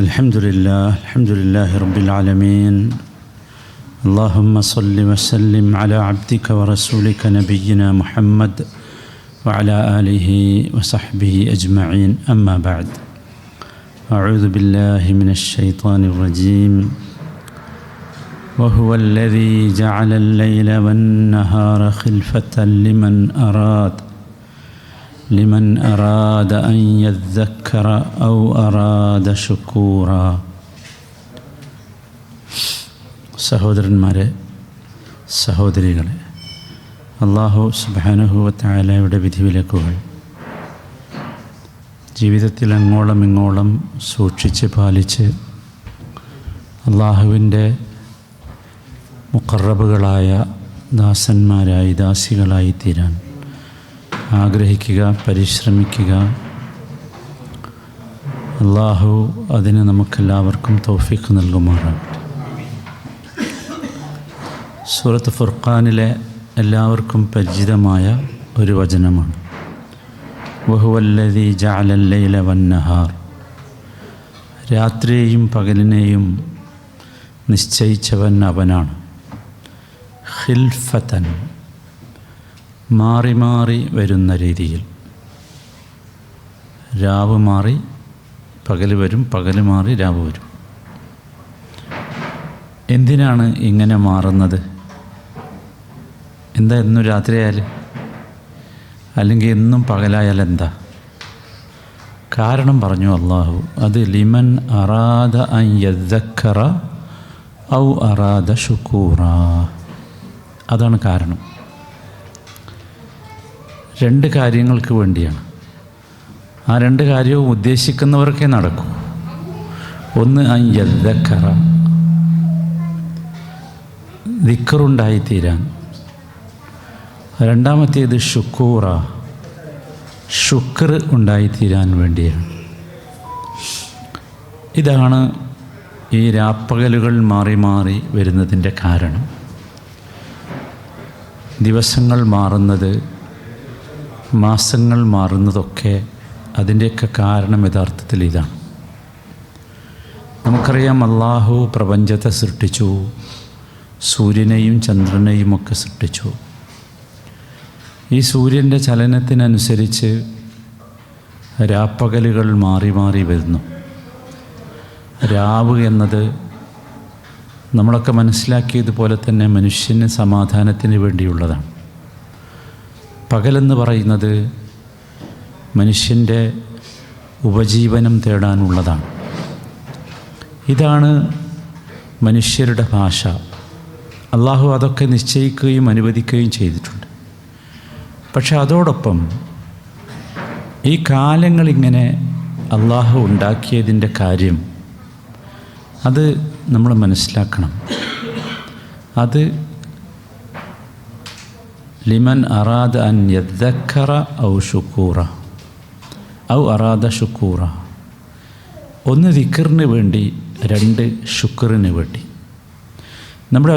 الحمد لله رب العالمين. اللهم صل وسلم على عبدك ورسولك نبينا محمد وعلى آله وصحبه أجمعين. أما بعد، أعوذ بالله من الشيطان الرجيم. وهو الذي جعل الليل والنهار خلفة لمن أراد أن يذكر أو أراد شكورا. സഹോദരന്മാരെ, സഹോദരികളെ, അല്ലാഹു സുബ്ഹാനഹു വ തആലയുടെ വിധിവിലക്കുകൾ ജീവിതത്തിൽ അങ്ങോളം ഇങ്ങോളം സൂക്ഷിച്ച് പാലിച്ച് അല്ലാഹുവിൻ്റെ മുഖറബുകളായ ദാസന്മാരായി ദാസികളായി തീരാൻ ആഗ്രഹിക്കുക, പരിശ്രമിക്കുക. അല്ലാഹു അതിന് നമുക്കെല്ലാവർക്കും തൗഫീഖ് നൽകുമാറാകട്ടെ. സൂറത്ത് ഫുർഖാനിലെ എല്ലാവർക്കും പരിചിതമായ ഒരു വചനമാണ്. വഹുവല്ലദീ ജഅലൽ ലൈല വന്നഹാർ. രാത്രിയെയും പകലിനെയും നിശ്ചയിച്ചവൻ അവനാണ്. ഖിൽഫതൻ, മാറി മാറി വരുന്ന രീതിയിൽ. രാവ് മാറി പകൽ വരും, പകൽ മാറി രാവ് വരും. എന്തിനാണ് ഇങ്ങനെ മാറുന്നത്? എന്താ എന്നും രാത്രിയായാൽ, അല്ലെങ്കിൽ എന്നും പകലായാൽ എന്താ കാരണം? പറഞ്ഞു അല്ലാഹു, അത് ലിമൻ അറാദ അൻ യദ്ദക്കറ ഔ അറാദ ശുക്കൂറ. അതാണ് കാരണം. രണ്ട് കാര്യങ്ങൾക്ക് വേണ്ടിയാണ്. ആ രണ്ട് കാര്യവും ഉദ്ദേശിക്കുന്നവർക്കേ നടക്കൂ. ഒന്ന് അൻ യദ്ദക്കറ, ദിക്റുണ്ടായിത്തീരാൻ. രണ്ടാമത്തേത് ശുക്കൂറ, ശുക്ർ ഉണ്ടായിത്തീരാൻ വേണ്ടിയാണ്. ഇതാണ് ഈ രാപ്പകലുകൾ മാറി മാറി വരുന്നതിൻ്റെ കാരണം. ദിവസങ്ങൾ മാറുന്നത്, മാസങ്ങൾ മാറുന്നതൊക്കെ അതിൻ്റെയൊക്കെ കാരണം യഥാർത്ഥത്തിൽ ഇതാണ്. നമുക്കറിയാം, അല്ലാഹു പ്രപഞ്ചത്തെ സൃഷ്ടിച്ചു, സൂര്യനെയും ചന്ദ്രനെയും ഒക്കെ സൃഷ്ടിച്ചു. ഈ സൂര്യൻ്റെ ചലനത്തിനനുസരിച്ച് രാപ്പകലുകൾ മാറി മാറി വരുന്നു. രാവ് എന്നത് നമ്മളൊക്കെ മനസ്സിലാക്കിയതുപോലെ തന്നെ മനുഷ്യന് സമാധാനത്തിന് വേണ്ടിയുള്ളതാണ്. പകലെന്ന് പറയുന്നത് മനുഷ്യൻ്റെ ഉപജീവനം തേടാനുള്ളതാണ്. ഇതാണ് മനുഷ്യരുടെ ഭാഷ. അല്ലാഹു അതൊക്കെ നിശ്ചയിക്കുകയും അനുവദിക്കുകയും ചെയ്തിട്ടുണ്ട്. പക്ഷെ അതോടൊപ്പം ഈ കാലങ്ങളിങ്ങനെ അല്ലാഹു ഉണ്ടാക്കിയതിൻ്റെ കാര്യം അത് നമ്മൾ മനസ്സിലാക്കണം. അത് ലിമൻ അറാദ അൻ യദ്ദക്കറ ഔ ശുക്കൂറ ഔ അറാദ ശുക്കൂറ. ഒന്ന് ദിക്റിന് വേണ്ടി, രണ്ട് ശുക്റിന് വേണ്ടി. നമ്മുടെ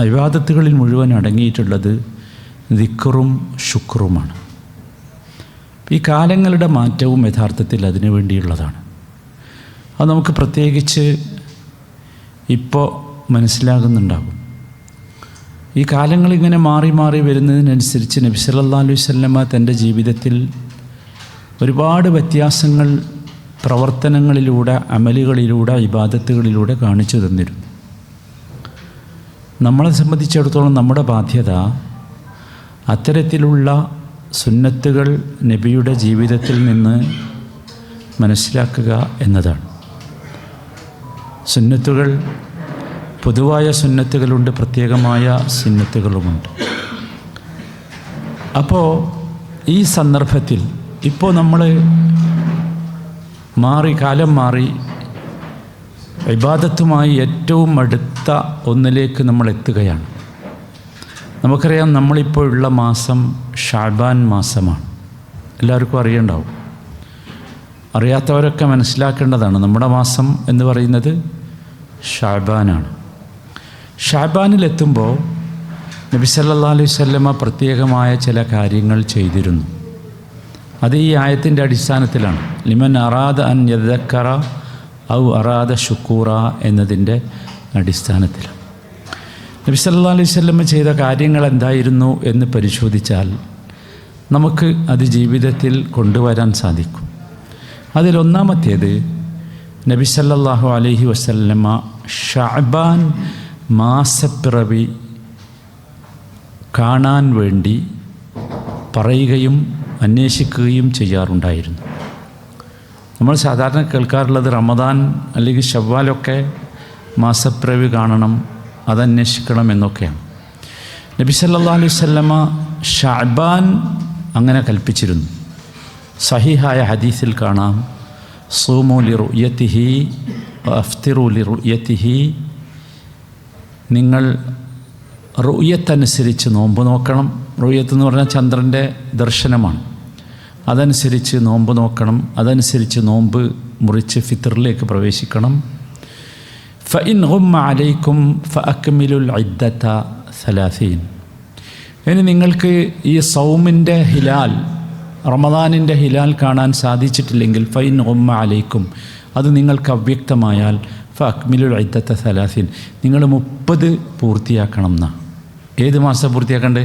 ഇബാദത്തുകളിൽ മുഴുവൻ അടങ്ങിയിട്ടുള്ളത് ദിക്റും ശുക്റുമാണ്. ഈ കാലങ്ങളുടെ മാറ്റവും യഥാർത്ഥത്തിൽ അതിനു വേണ്ടിയുള്ളതാണ്. അത് നമുക്ക് പ്രത്യേകിച്ച് ഇപ്പോൾ മനസ്സിലാകുന്നുണ്ടാകും. ഈ കാലങ്ങളിങ്ങനെ മാറി മാറി വരുന്നതിനനുസരിച്ച് നബി സല്ലല്ലാഹു അലൈഹി വസല്ലമ തൻ്റെ ജീവിതത്തിൽ ഒരുപാട് വ്യത്യാസങ്ങൾ പ്രവർത്തനങ്ങളിലൂടെ, അമലുകളിലൂടെ, ഇബാദത്തുകളിലൂടെ കാണിച്ചു തന്നിരുന്നു. നമ്മളെ സംബന്ധിച്ചിടത്തോളം നമ്മുടെ ബാധ്യത അത്തരത്തിലുള്ള സുന്നത്തുകൾ നബിയുടെ ജീവിതത്തിൽ നിന്ന് മനസ്സിലാക്കുക എന്നതാണ്. സുന്നത്തുകൾ, പൊതുവായ സുന്നത്തുകളുണ്ട്, പ്രത്യേകമായ സുന്നത്തുകളുമുണ്ട്. അപ്പോൾ ഈ സന്ദർഭത്തിൽ ഇപ്പോൾ നമ്മൾ കാലം മാറി ഇബാദത്തുമായി ഏറ്റവും അടുത്ത ഒന്നിലേക്ക് നമ്മൾ എത്തുകയാണ്. നമുക്കറിയാം, നമ്മളിപ്പോൾ ഉള്ള മാസം ഷഅബാൻ മാസമാണ്. എല്ലാവർക്കും അറിയണ്ടാവും. അറിയാത്തവരൊക്കെ മനസ്സിലാക്കേണ്ടതാണ്. നമ്മുടെ മാസം എന്ന് പറയുന്നത് ഷഅബാനാണ്. ഷഅബാനിലെത്തുമ്പോൾ നബി സല്ലല്ലാഹു അലൈഹി വസല്ലമ പ്രത്യേകമായ ചില കാര്യങ്ങൾ ചെയ്തിരുന്നു. അത് ഈ ആയത്തിൻ്റെ അടിസ്ഥാനത്തിലാണ്. ലിമൻ അറാദ അൻ യദക്കറ ഔ അറാദ ഷുക്കൂറ എന്നതിൻ്റെ അടിസ്ഥാനത്തിലാണ്. നബി സല്ലല്ലാഹു അലൈഹി വസല്ലം ചെയ്ത കാര്യങ്ങൾ എന്തായിരുന്നു എന്ന് പരിശോധിച്ചാൽ നമുക്ക് അത് ജീവിതത്തിൽ കൊണ്ടുവരാൻ സാധിക്കും. അതിലൊന്നാമത്തേത്, നബി സല്ലല്ലാഹു അലൈഹി വസല്ലമ ഷഅബാൻ മാസപ്പിറവി കാണാൻ വേണ്ടി പറയുകയും അന്വേഷിക്കുകയും ചെയ്യാറുണ്ടായിരുന്നു. നമ്മൾ സാധാരണ കേൾക്കാറുള്ളത് റമദാൻ അല്ലെങ്കിൽ ശവ്വാലൊക്കെ മാസപ്പിറവി കാണണം, അതന്വേഷിക്കണം എന്നൊക്കെയാണ്. നബി സല്ലല്ലാഹു അലൈഹി വസല്ലമ ഷഅബാൻ അങ്ങനെ കൽപ്പിച്ചിരുന്നു. സഹീഹായ ഹദീസിൽ കാണാം, സൂമു ലിറുയതിഹി വഅഫ്തിറു ലിറുയതിഹി, നിങ്ങൾ റുയത്തനുസരിച്ച് നോമ്പ് നോക്കണം. റുയത്ത് എന്ന് പറഞ്ഞാൽ ചന്ദ്രൻ്റെ ദർശനമാണ്. അതനുസരിച്ച് നോമ്പ് നോക്കണം, അതനുസരിച്ച് നോമ്പ് മുറിച്ച് ഫിത്റിലേക്ക് പ്രവേശിക്കണം. ഫഇൻ ഗുമ്മ അലൈക്കും ഫഅക്മിലുൽ ഇദ്ദത 30. ഇനി നിങ്ങൾക്ക് ഈ സൗമിൻ്റെ ഹിലാൽ, റമദാനിൻ്റെ ഹിലാൽ കാണാൻ സാധിച്ചിട്ടില്ലെങ്കിൽ ഫഇൻ ഗുമ്മ അലൈക്കും, അത് നിങ്ങൾക്ക് അവ്യക്തമായാൽ ഫഅക്മിലുൽ ഇദ്ദത 30, നിങ്ങൾ 30 പൂർത്തിയാക്കണം എന്നാ. ഏത് മാസം പൂർത്തിയാക്കണ്ടേ?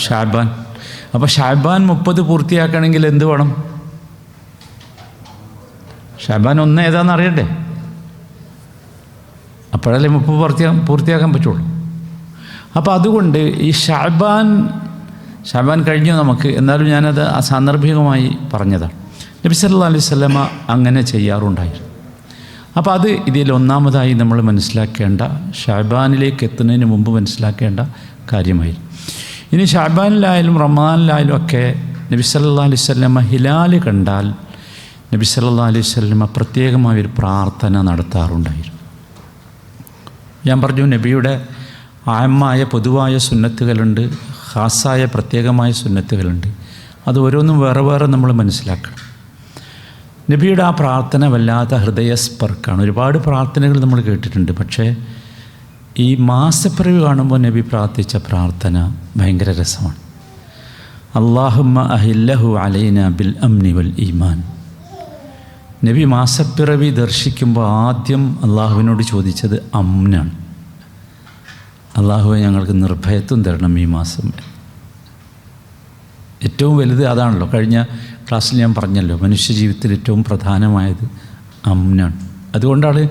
ഷഅബാൻ. അപ്പോൾ ഷഅബാൻ 30 പൂർത്തിയാക്കണമെങ്കിൽ എന്ത് വേണം? ഷഅബാൻ 1 ഏതാണെന്ന് അറിയണ്ടേ? അപ്പോഴല്ലേ 30 പൂർത്തിയാക്കാൻ പറ്റുള്ളൂ. അപ്പോൾ അതുകൊണ്ട് ഈ ഷഅബാൻ കഴിഞ്ഞു നമുക്ക്. എന്നാലും ഞാനത് സാന്ദർഭികമായി പറഞ്ഞതാണ്. നബി സല്ലല്ലാഹു അലൈഹി വസല്ലമ അങ്ങനെ ചെയ്യാറുണ്ടായിരുന്നു. അപ്പോൾ അത് ഇതിൽ ഒന്നാമതായി നമ്മൾ മനസ്സിലാക്കേണ്ട, ഷഅബാനിലേക്ക് എത്തുന്നതിന് മുമ്പ് മനസ്സിലാക്കേണ്ട കാര്യമായിരുന്നു. ഇനി ഷഅബാനിലായാലും റമദാനിലായാലും ഒക്കെ നബി സല്ലല്ലാഹു അലൈഹി വസല്ലമ ഹിലാല് കണ്ടാൽ നബി സല്ലല്ലാഹു അലൈഹി വസല്ലമ പ്രത്യേകമായൊരു പ്രാർത്ഥന നടത്താറുണ്ടായിരുന്നു. ഞാൻ പറഞ്ഞു, നബിയുടെ ആമായ പൊതുവായ സുന്നത്തുകളുണ്ട്, ഖാസായ പ്രത്യേകമായ സുന്നത്തുകളുണ്ട്. അത് ഓരോന്നും വേറെ വേറെ നമ്മൾ മനസ്സിലാക്കണം. നബിയുടെ ആ പ്രാർത്ഥന വല്ലാത്ത ഹൃദയസ്പർക്കാണ്. ഒരുപാട് പ്രാർത്ഥനകൾ നമ്മൾ കേട്ടിട്ടുണ്ട്. പക്ഷേ ഈ മാസപ്പിറവി കാണുമ്പോൾ നബി പ്രാർത്ഥിച്ച പ്രാർത്ഥന ഭയങ്കര രസമാണ്. അല്ലാഹുമ്മ അഹില്ലഹു അലൈന ബിൽ അംനി വൽ ഈമാൻ. നബി മാസപ്പിറവി ദർശിക്കുമ്പോൾ ആദ്യം അള്ളാഹുവിനോട് ചോദിച്ചത് അംനാണ്. അള്ളാഹുവെ, ഞങ്ങൾക്ക് നിർഭയത്വം തരണം ഈ മാസം. ഏറ്റവും വലുത് അതാണല്ലോ. കഴിഞ്ഞ ക്ലാസ്സിൽ ഞാൻ പറഞ്ഞല്ലോ, മനുഷ്യജീവിതത്തിൽ ഏറ്റവും പ്രധാനമായത് അംനാണ്. അതുകൊണ്ടാണ്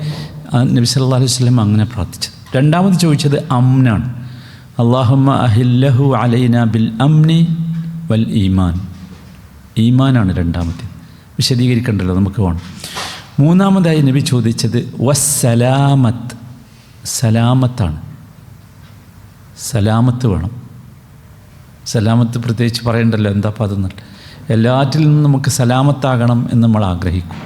നബി സല്ലല്ലാഹു അലൈഹി വസല്ലം അങ്ങനെ പ്രാർത്ഥിച്ചത്. രണ്ടാമത് ചോദിച്ചത് അംനാണ്. അല്ലാഹുമ്മ അഹില്ലഹു അലൈന ബിൽ അംനി വൽ ഈമാൻ. ഈമാനാണ് രണ്ടാമത്തെ. വിശദീകരിക്കണ്ടല്ലോ, നമുക്ക് വേണം. മൂന്നാമതായി നബി ചോദിച്ചത് വസ്സലാമത്ത്. സലാമത്താണ്. സലാമത്ത് വേണം. സലാമത്ത് പ്രത്യേകിച്ച് പറയണ്ടല്ലോ, എന്താ അപ്പം അതെന്നല്ല. എല്ലാറ്റിൽ നിന്നും നമുക്ക് സലാമത്താകണം എന്ന് നമ്മൾ ആഗ്രഹിക്കും.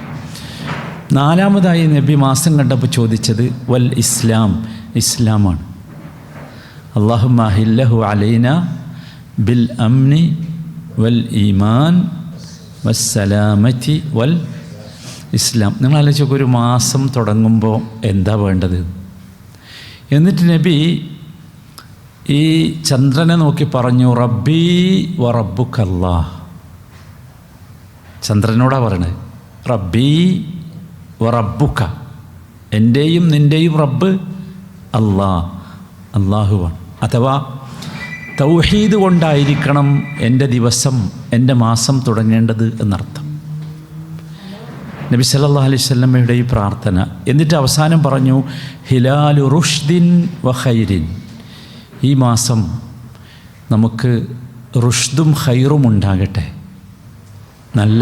നാലാമതായി നബി മാസം കണ്ടപ്പോൾ ചോദിച്ചത് വൽ ഇസ്ലാം. ഇസ്ലാമാണ്. അല്ലാഹുമ്മ അഹില്ലഹു അലൈന ബിൽ അംനി വൽ ഈമാൻ വസ്സലാമത്തി വൽ ഇസ്ലാം. നിങ്ങൾ ആലോചിച്ചൊക്കെ, ഒരു മാസം തുടങ്ങുമ്പോൾ എന്താ വേണ്ടത്? എന്നിട്ട് നബി ഈ ചന്ദ്രനെ നോക്കി പറഞ്ഞു, റബ്ബി വ റബ്ബുക്കല്ലാഹ്. ചന്ദ്രനോടാ പറയണത്, റബ്ബി വ റബ്ബുക്ക, എൻ്റെയും നിൻ്റെയും റബ്ബ് അള്ളാഹുവാണ്. അഥവാ തൗഹീദ് കൊണ്ടായിരിക്കണം എൻ്റെ ദിവസം, എൻ്റെ മാസം തുടങ്ങേണ്ടത് എന്നർത്ഥം. നബി സല്ലല്ലാഹു അലൈഹി വസല്ലമയുടെ ഈ പ്രാർത്ഥന. എന്നിട്ട് അവസാനം പറഞ്ഞു, ഹിലാലു റുഷ്ദിൻ വ ഖൈരിൻ. ഈ മാസം നമുക്ക് റുഷ്ദും ഖൈറും ഉണ്ടാകട്ടെ, നല്ല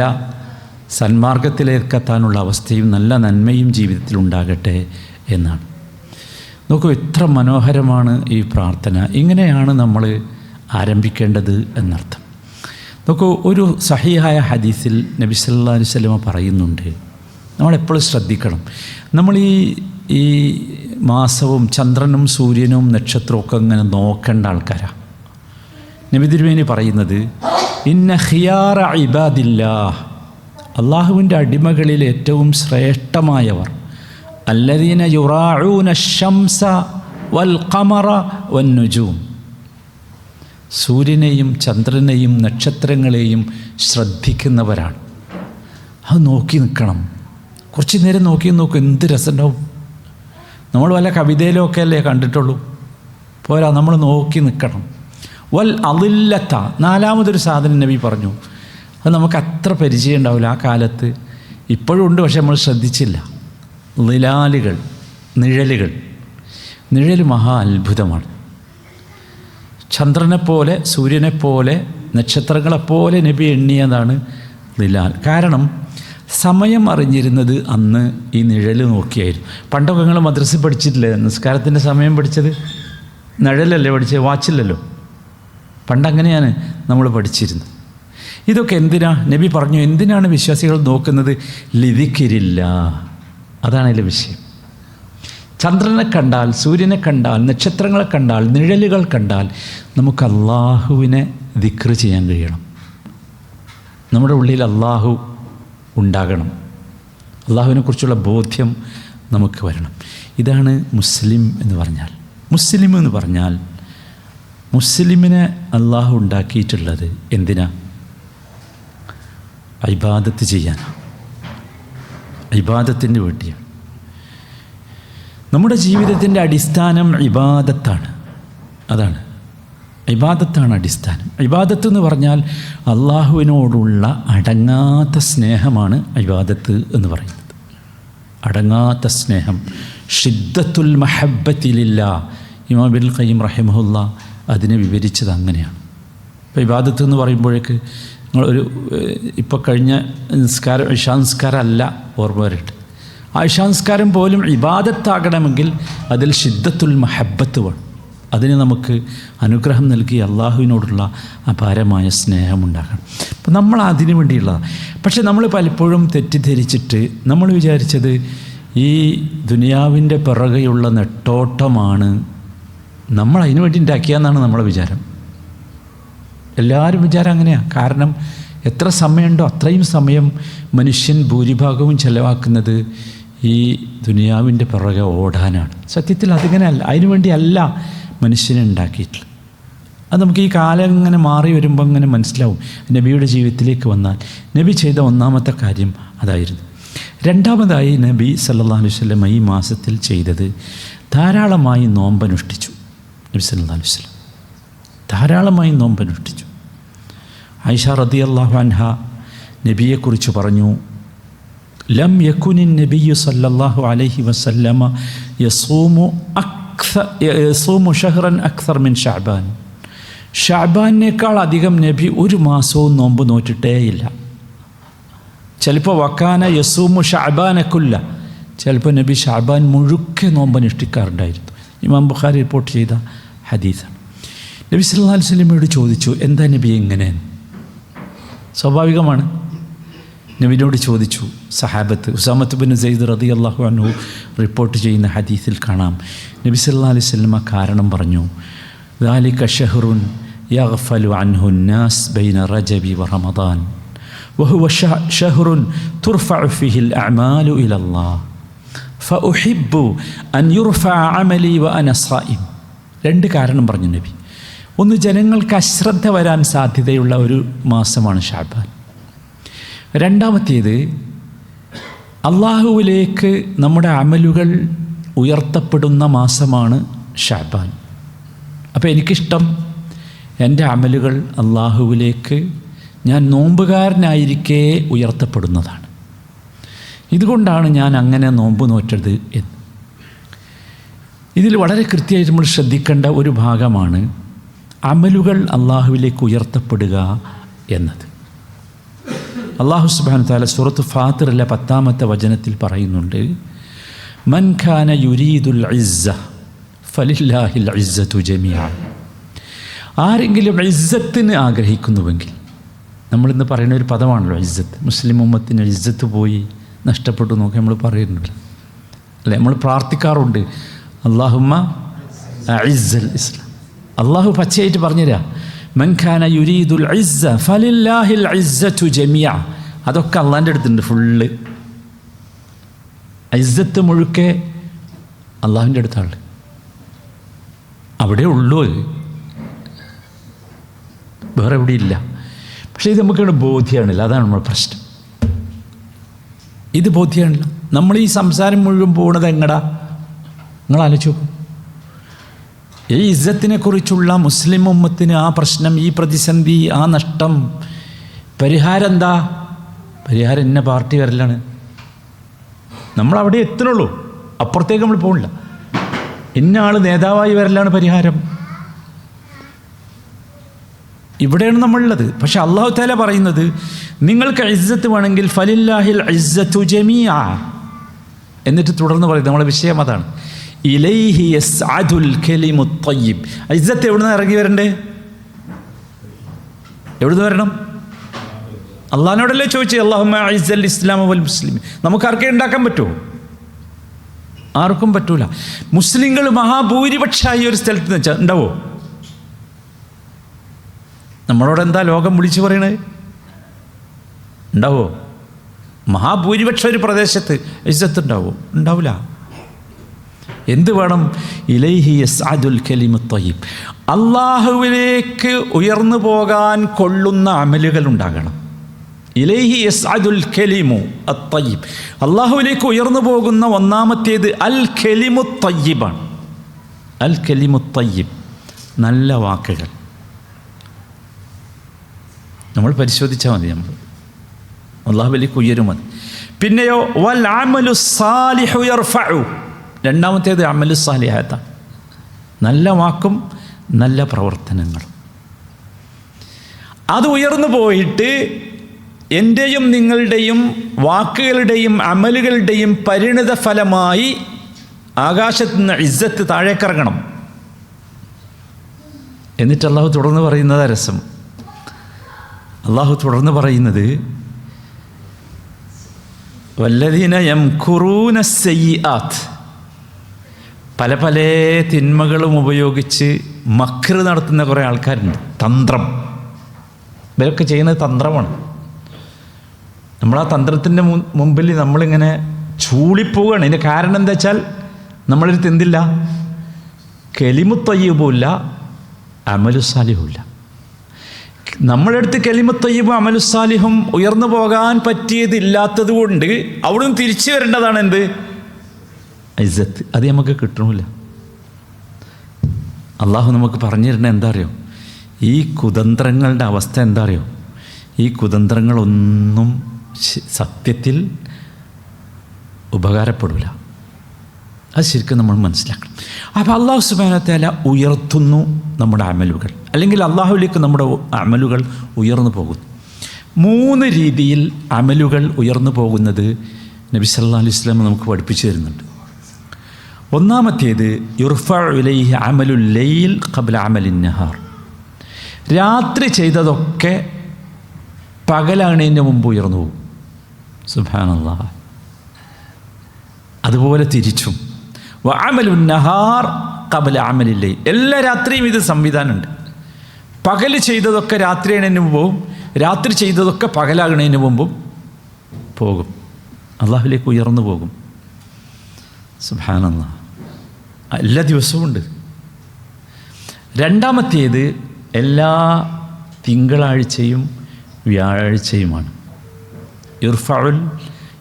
സന്മാർഗത്തിലേക്കെത്താനുള്ള അവസ്ഥയും നല്ല നന്മയും ജീവിതത്തിൽ ഉണ്ടാകട്ടെ എന്നാണ്. നോക്കൂ, എത്ര മനോഹരമാണ് ഈ പ്രാർത്ഥന. ഇങ്ങനെയാണ് നമ്മൾ ആരംഭിക്കേണ്ടത് എന്നർത്ഥം. നോക്കൂ, ഒരു സഹീഹായ ഹദീസിൽ നബി സല്ലല്ലാഹു അലൈഹി വസല്ലമ പറയുന്നുണ്ട്, നമ്മളെപ്പോഴും ശ്രദ്ധിക്കണം. നമ്മൾ ഈ മാസവും ചന്ദ്രനും സൂര്യനും നക്ഷത്രവും ഒക്കെ ഇങ്ങനെ നോക്കേണ്ട ആൾക്കാരാണ്. നബി തിരുമേനി പറയുന്നത്, ഇന്ന ഖിയാറ ഇബാദില്ലാഹ്, അള്ളാഹുവിൻ്റെ അടിമകളിൽ ഏറ്റവും ശ്രേഷ്ഠമായവർ, അല്ലദീന യുറാഊന ശംസ വൽ ഖമറ വൻ നുജൂം, സൂര്യനെയും ചന്ദ്രനെയും നക്ഷത്രങ്ങളെയും ശ്രദ്ധിക്കുന്നവരാണ്. അത് നോക്കി നിൽക്കണം. കുറച്ച് നേരം നോക്കി നോക്കും, എന്ത് രസമുണ്ടാവും. നമ്മൾ വല്ല കവിതയിലോ ഒക്കെ അല്ലേ കണ്ടിട്ടുള്ളൂ, പോരാ, നമ്മൾ നോക്കി നിൽക്കണം. വൽ അളില്ലത്ത, നാലാമതൊരു സാധനം നബി പറഞ്ഞു. അത് നമുക്ക് അത്ര പരിചയം ഉണ്ടാവില്ല ആ കാലത്ത്, ഇപ്പോഴും ഉണ്ട്, പക്ഷെ നമ്മൾ ശ്രദ്ധിച്ചില്ല. ളിലാലുകൾ, നിഴലുകൾ. നിഴൽ മഹാ അത്ഭുതമാണ്. ചന്ദ്രനെപ്പോലെ, സൂര്യനെപ്പോലെ, നക്ഷത്രങ്ങളെപ്പോലെ നബി എണ്ണിയതാണ് ളിലാൽ. കാരണം സമയം അറിഞ്ഞിരുന്നത് അന്ന് ഈ നിഴൽ നോക്കിയായിരുന്നു. പണ്ടൊക്കെ നിങ്ങൾ മദ്രസയിൽ പഠിച്ചിട്ടില്ലേ, നിസ്കാരത്തിൻ്റെ സമയം പഠിച്ചത് നിഴലല്ലേ പഠിച്ചത്, വാച്ചില്ലല്ലോ. പണ്ടങ്ങനെയാണ് നമ്മൾ പഠിച്ചിരുന്നത്. ഇതൊക്കെ എന്തിനാ നബി പറഞ്ഞു, എന്തിനാണ് വിശ്വാസികൾ നോക്കുന്നത്? ലിദിക്കിരില്ല, അതാണ് അതിലെ വിഷയം. ചന്ദ്രനെ കണ്ടാൽ, സൂര്യനെ കണ്ടാൽ, നക്ഷത്രങ്ങളെ കണ്ടാൽ, നിഴലുകൾ കണ്ടാൽ നമുക്ക് അള്ളാഹുവിനെ ദിക്ർ ചെയ്യാൻ കഴിയണം. നമ്മുടെ ഉള്ളിൽ അള്ളാഹു ഉണ്ടാകണം, അള്ളാഹുവിനെക്കുറിച്ചുള്ള ബോധ്യം നമുക്ക് വരണം. ഇതാണ് മുസ്ലിം എന്ന് പറഞ്ഞാൽ. മുസ്ലിം എന്ന് പറഞ്ഞാൽ മുസ്ലിമിനെ അള്ളാഹു ഉണ്ടാക്കിയിട്ടുള്ളത് എന്തിനാ? ഇബാദത്ത് ചെയ്യാനാണ്, ഇബാദത്തിന് വേണ്ടിയാണ്. നമ്മുടെ ജീവിതത്തിൻ്റെ അടിസ്ഥാനം ഇബാദത്താണ്. അതാണ്, ഇബാദത്താണ് അടിസ്ഥാനം. ഇബാദത്ത് എന്ന് പറഞ്ഞാൽ അള്ളാഹുവിനോടുള്ള അടങ്ങാത്ത സ്നേഹമാണ് ഇബാദത്ത് എന്ന് പറയുന്നത്. അടങ്ങാത്ത സ്നേഹം, ഷിദ്ദത്തുൽ മഹബ്ബത്തിലില്ലാ. ഇമാം ഇബ്നുൽ ഖയ്യിം റഹിമഹുല്ലാ അതിനെ വിവരിച്ചത് അങ്ങനെയാണ്. ഇപ്പോൾ ഇബാദത്ത് എന്ന് പറയുമ്പോഴേക്ക് നിങ്ങളൊരു ഇപ്പോൾ കഴിഞ്ഞ നിസ്കാരം ഇശാ അല്ല ഓർമ്മ വരട്ടെ. ആ ഇശാ പോലും ഇബാദത്താകണമെങ്കിൽ അതിൽ ഷിദ്ദത്തുൽ മഹബ്ബത്ത് വേണം. അതിന് നമുക്ക് അനുഗ്രഹം നൽകി അള്ളാഹുവിനോടുള്ള അപാരമായ സ്നേഹമുണ്ടാകണം. അപ്പം നമ്മൾ അതിനു വേണ്ടിയുള്ളതാണ്. പക്ഷെ നമ്മൾ പലപ്പോഴും തെറ്റിദ്ധരിച്ചിട്ട് നമ്മൾ വിചാരിച്ചത് ഈ ദുനിയാവിൻ്റെ പിറകെയുള്ള നെട്ടോട്ടമാണ് നമ്മൾ അതിനു വേണ്ടി ഉണ്ടാക്കിയെന്നാണ് നമ്മളെ വിചാരം. എല്ലാവരും വിചാരം അങ്ങനെയാണ്. കാരണം എത്ര സമയമുണ്ടോ അത്രയും സമയം മനുഷ്യൻ ഭൂരിഭാഗവും ചെലവാക്കുന്നത് ഈ ദുനിയാവിൻ്റെ പിറകെ ഓടാനാണ്. സത്യത്തിൽ അതിങ്ങനെയല്ല, അതിനുവേണ്ടി അല്ല മനുഷ്യനെ ഉണ്ടാക്കിയിട്ടുള്ളത്. അത് നമുക്ക് ഈ കാലം ഇങ്ങനെ മാറി വരുമ്പോൾ ഇങ്ങനെ മനസ്സിലാവും. നബിയുടെ ജീവിതത്തിലേക്ക് വന്നാൽ നബി ചെയ്ത ഒന്നാമത്തെ കാര്യം അതായിരുന്നു. രണ്ടാമതായി നബി സല്ലല്ലാഹു അലൈഹി വസല്ലം ഈ മാസത്തിൽ ചെയ്തത് ധാരാളമായി നോമ്പനുഷ്ഠിച്ചു. നബി സല്ലല്ലാഹു അലൈഹി വസല്ലം ധാരാളമായി നോമ്പനുഷ്ഠിച്ചു. ആയിഷ റളിയല്ലാഹു അൻഹ നബിയെക്കുറിച്ച് പറഞ്ഞു, ലം യകുനിൻ നബിയ്യു സല്ലല്ലാഹു അലൈഹി വസല്ലമ യസൂമു ഷഹ്റൻ അക്സർ മിൻ ഷഅബാൻ. ഷഅബാനേക്കാൾ അധികം നബി ഒരു മാസവും നോമ്പ് നോറ്റിട്ടേയില്ല. ചിലപ്പോൾ വക്കാന യസൂമു ഷഅബാനക്കുല്ല, ചിലപ്പോൾ നബി ഷഅബാൻ മുഴുക്കെ നോമ്പനുഷ്ഠിക്കാറുണ്ടായിരുന്നു. ഇമാം ബുഖാരി റിപ്പോർട്ട് ചെയ്ത ഹദീസാണ്. നബി സല്ലല്ലാഹു അലൈഹി വസല്ലമയോട് ചോദിച്ചു, എന്താ നബി എങ്ങനെ? സ്വാഭാവികമാണ്. നബിയോട് ചോദിച്ചു സഹാബത്ത്. ഉസാമത്ത് ബിൻ സെയ്ദ് റളിയല്ലാഹു അൻഹു റിപ്പോർട്ട് ചെയ്യുന്ന ഹദീസിൽ കാണാം, നബി സല്ലല്ലാഹു അലൈഹി വസല്ലമ കാരണം പറഞ്ഞു, ദാലിക ഷഹ്റുൻ യഗ്ഫലു അൻഹു നാസ് ബൈന റജബി വ റമദാൻ വഹുവ ഷഹ്റുൻ തുർഫഉ ഫീഹിൽ അഅമാലു ഇലല്ലാഹ് ഫഉഹിബ്ബു അൻ യുർഫഅ അമലി വ അന സായിം. രണ്ട് കാരണം പറഞ്ഞു നബി. ഒന്ന്, ജനങ്ങൾക്ക് അശ്രദ്ധ വരാൻ സാധ്യതയുള്ള ഒരു മാസമാണ് ഷഅബാൻ. രണ്ടാമത്തേത്, അള്ളാഹുവിലേക്ക് നമ്മുടെ അമലുകൾ ഉയർത്തപ്പെടുന്ന മാസമാണ് ഷഅബാൻ. അപ്പോൾ എനിക്കിഷ്ടം എൻ്റെ അമലുകൾ അള്ളാഹുവിലേക്ക് ഞാൻ നോമ്പുകാരനായിരിക്കെ ഉയർത്തപ്പെടുന്നതാണ്. ഇതുകൊണ്ടാണ് ഞാൻ അങ്ങനെ നോമ്പ് നോറ്റത് എന്ന്. ഇതിൽ വളരെ കൃത്യമായിട്ട് നമ്മൾ ശ്രദ്ധിക്കേണ്ട ഒരു ഭാഗമാണ് അമലുകൾ അള്ളാഹുവിലേക്ക് ഉയർത്തപ്പെടുക എന്നത്. അള്ളാഹു സുബ്ഹാനഹു വ തആല സൂറത്ത് ഫാത്തിറിലെ 10-ാമത്തെ വചനത്തിൽ പറയുന്നുണ്ട്, മൻ ഖാന യുരീദുൽ ഇസ്സ ഫലില്ലാഹിൽ ഇസ്സതു ജമീഅ. ആരെങ്കിലും ഇസ്സത്തിന് ആഗ്രഹിക്കുന്നുവെങ്കിൽ, നമ്മളിന്ന് പറയുന്ന ഒരു പദമാണല്ലോ ഇസ്സത്ത്. മുസ്ലിം ഉമ്മത്തിന് ഇസ്സത്ത് പോയി നഷ്ടപ്പെട്ടു നോക്കി നമ്മൾ പറയുന്നുണ്ട് അല്ലേ? നമ്മൾ പ്രാർത്ഥിക്കാറുണ്ട്, അല്ലാഹുമ്മ അഇസ്സൽ ഇസ്ലാം. അള്ളാഹു പച്ചയായിട്ട് പറഞ്ഞുതരാ, മൻ ഖാന യുരീദുൽ ഇസ്സ ഫലില്ലാഹിൽ ഇസ്സതു ജമീഅ. അതൊക്കെ അള്ളാൻ്റെ അടുത്തുണ്ട് ഫുള്ള്. ഇസ്സത്ത് മുഴുക്കെ അള്ളാഹുവിൻ്റെ അടുത്താണ്. അവിടെ ഉള്ളൂ. വേറെ എവിടെ ഇല്ല. പക്ഷേ ഇത് നമുക്കിവിടെ ബോധ്യമാണില്ല, അതാണ് നമ്മുടെ പ്രശ്നം. ഇത് ബോധ്യമാണില്ല. നമ്മൾ ഈ സംസാരം മുഴുവൻ പോകുന്നത് എങ്ങടാ? നിങ്ങൾ ആലോചിച്ചു. ഈ ഇസ്സത്തിനെ കുറിച്ചുള്ള മുസ്ലിം ഉമ്മത്തിന് ആ പ്രശ്നം, ഈ പ്രതിസന്ധി, ആ നഷ്ടം, പരിഹാരം എന്താ? പരിഹാരം ഇന്ന പാർട്ടി വരലാണ്. നമ്മളവിടെ എത്തണുള്ളൂ, അപ്പുറത്തേക്ക് നമ്മൾ പോകില്ല. ഇന്ന ആൾ നേതാവായി വരലാണ് പരിഹാരം. ഇവിടെയാണ് നമ്മളുള്ളത്. പക്ഷെ അല്ലാഹു തആല പറയുന്നത്, നിങ്ങൾക്ക് ഇസ്സത്ത് വേണമെങ്കിൽ ഫലില്ലാഹിൽ ഇസ്സത്തു ജമീഅ. എന്നിട്ട് തുടർന്ന് പറയുന്നത്, നമ്മളെ വിഷയം അതാണ്, ഇലൈഹി യസ്അദുൽ കലിമുത് തയ്യിബ്. ഇസ്സത്ത് എവിടുന്ന് ഇറങ്ങി വരണ്ടേ? എവിടുന്ന് വരണം? അള്ളാഹിനോടല്ലേ ചോദിച്ചത്, അല്ലാഹുമ്മ അഇസ്സൽ ഇസ്ലാമ വൽ മുസ്ലിമീൻ. നമുക്ക് ആർക്കേ ഉണ്ടാക്കാൻ പറ്റുമോ? ആർക്കും പറ്റൂല. മുസ്ലിങ്ങൾ മഹാഭൂരിപക്ഷമായി ഒരു സ്ഥലത്ത് വെച്ചാൽ ഉണ്ടാവോ? നമ്മളോട് എന്താ ലോകം വിളിച്ചു പറയണത്? ഉണ്ടാവോ? മഹാഭൂരിപക്ഷം ഒരു പ്രദേശത്ത് ഇസ്സത്ത് ഉണ്ടാവോ? ഉണ്ടാവില്ല. എന്ത് വേണം? ഇലൈഹി യസ്അദുൽ കലിമുത് തയ്യിബ്. അള്ളാഹുവിലേക്ക് ഉയർന്നു പോകാൻ കൊള്ളുന്ന അമലുകൾ ഉണ്ടാകണം. ഇലൈഹി യസ്അദുൽ കലിമു അത്തയ്യിബ്. അള്ളാഹുവിലേക്ക് ഉയർന്നു പോകുന്ന ഒന്നാമത്തേത് അൽ കലിമുത് തയ്യിബാണ്. അൽ കലിമുത് തയ്യിബ്, നല്ല വാക്കുകൾ. നമ്മൾ പരിശോധിച്ചാൽ മതി, നമ്മൾ അള്ളാഹുവിലേക്ക് ഉയരും മതി. പിന്നെയോ വൽ അമലു സാലിഹു യർഫഉ. രണ്ടാമത്തേത് അമലു സാലിഹാത്താണ്, നല്ല വാക്കും നല്ല പ്രവർത്തനങ്ങളും. അത് ഉയർന്നു പോയിട്ട് എൻ്റെയും നിങ്ങളുടെയും വാക്കുകളുടെയും അമലുകളുടെയും പരിണിത ഫലമായി ആകാശത്തു നിന്ന് ഇസ്സത്ത് താഴേക്കിറങ്ങണം. എന്നിട്ട് അള്ളാഹു തുടർന്ന് പറയുന്നത് രസം. അള്ളാഹു തുടർന്ന് പറയുന്നത്, വല്ലദീന യംകുറൂന സയ്യിആത്ത്. പല പല തിന്മകളും ഉപയോഗിച്ച് മക്ർ നടത്തുന്ന കുറേ ആൾക്കാരുണ്ട്. തന്ത്രം. ഇവരൊക്കെ ചെയ്യുന്നത് തന്ത്രമാണ്. നമ്മളാ തന്ത്രത്തിൻ്റെ മുമ്പിൽ നമ്മളിങ്ങനെ ചൂളിപ്പോവുകയാണ്. ഇതിൻ്റെ കാരണം എന്താ വെച്ചാൽ, നമ്മളൊരു എന്തില്ല, കലിമുത് തയ്യിബുമില്ല, അമലു സാലിഹുമില്ല. നമ്മളെടുത്ത് കലിമുത് തയ്യിബും അമലു സാലിഹും ഉയർന്നു പോകാൻ പറ്റിയതില്ലാത്തത് കൊണ്ട് അവിടുന്ന് തിരിച്ചു വരേണ്ടതാണ് എന്ത്? ഇസ്സത്ത്. അത് നമുക്ക് കിട്ടണില്ല. അള്ളാഹു നമുക്ക് പറഞ്ഞു തരുന്നത് എന്താ അറിയോ? ഈ കുതന്ത്രങ്ങളുടെ അവസ്ഥ എന്താ അറിയോ? ഈ കുതന്ത്രങ്ങളൊന്നും സത്യത്തിൽ ഉപകാരപ്പെടില്ല. അത് ശരിക്കും നമ്മൾ മനസ്സിലാക്കണം. അപ്പോൾ അള്ളാഹു സുബ്ഹാനഹു വ തആല ഉയർത്തുന്നു നമ്മുടെ അമലുകൾ, അല്ലെങ്കിൽ അള്ളാഹുവിലേക്ക് നമ്മുടെ അമലുകൾ ഉയർന്നു പോകുന്നു. 3 രീതിയിൽ അമലുകൾ ഉയർന്നു പോകുന്നത് നബി സല്ലല്ലാഹു അലൈഹി വസല്ലം നമുക്ക് പഠിപ്പിച്ചു തരുന്നുണ്ട്. ഒന്നാമത്തേത് യുർഫഉ ഇലൈഹി അമലുൽ ലൈൽ ഖബ്ല അമലിൻ നഹാർ. രാത്രി ചെയ്തതൊക്കെ പകലാണതിൻ്റെ മുമ്പ് ഉയർന്നു പോകും. സുബ്ഹാനല്ലാഹ്. അതുപോലെ തിരിച്ചും വ അമലുൻ നഹാർ ഖബ്ല അമലിൽ ലൈൽ. എല്ലാ രാത്രിയും ഇത് സംവിധാനമുണ്ട്. പകൽ ചെയ്തതൊക്കെ രാത്രിയാണതിന് മുമ്പ് പോകും, രാത്രി ചെയ്തതൊക്കെ പകലാകണതിന് മുമ്പും പോകും. അള്ളാഹുലേക്ക് ഉയർന്നു പോകും. സുബ്ഹാനല്ലാഹ്. എല്ലാ ദിവസവും ഉണ്ട്. രണ്ടാമത്തേത് എല്ലാ തിങ്കളാഴ്ചയും വ്യാഴാഴ്ചയുമാണ്.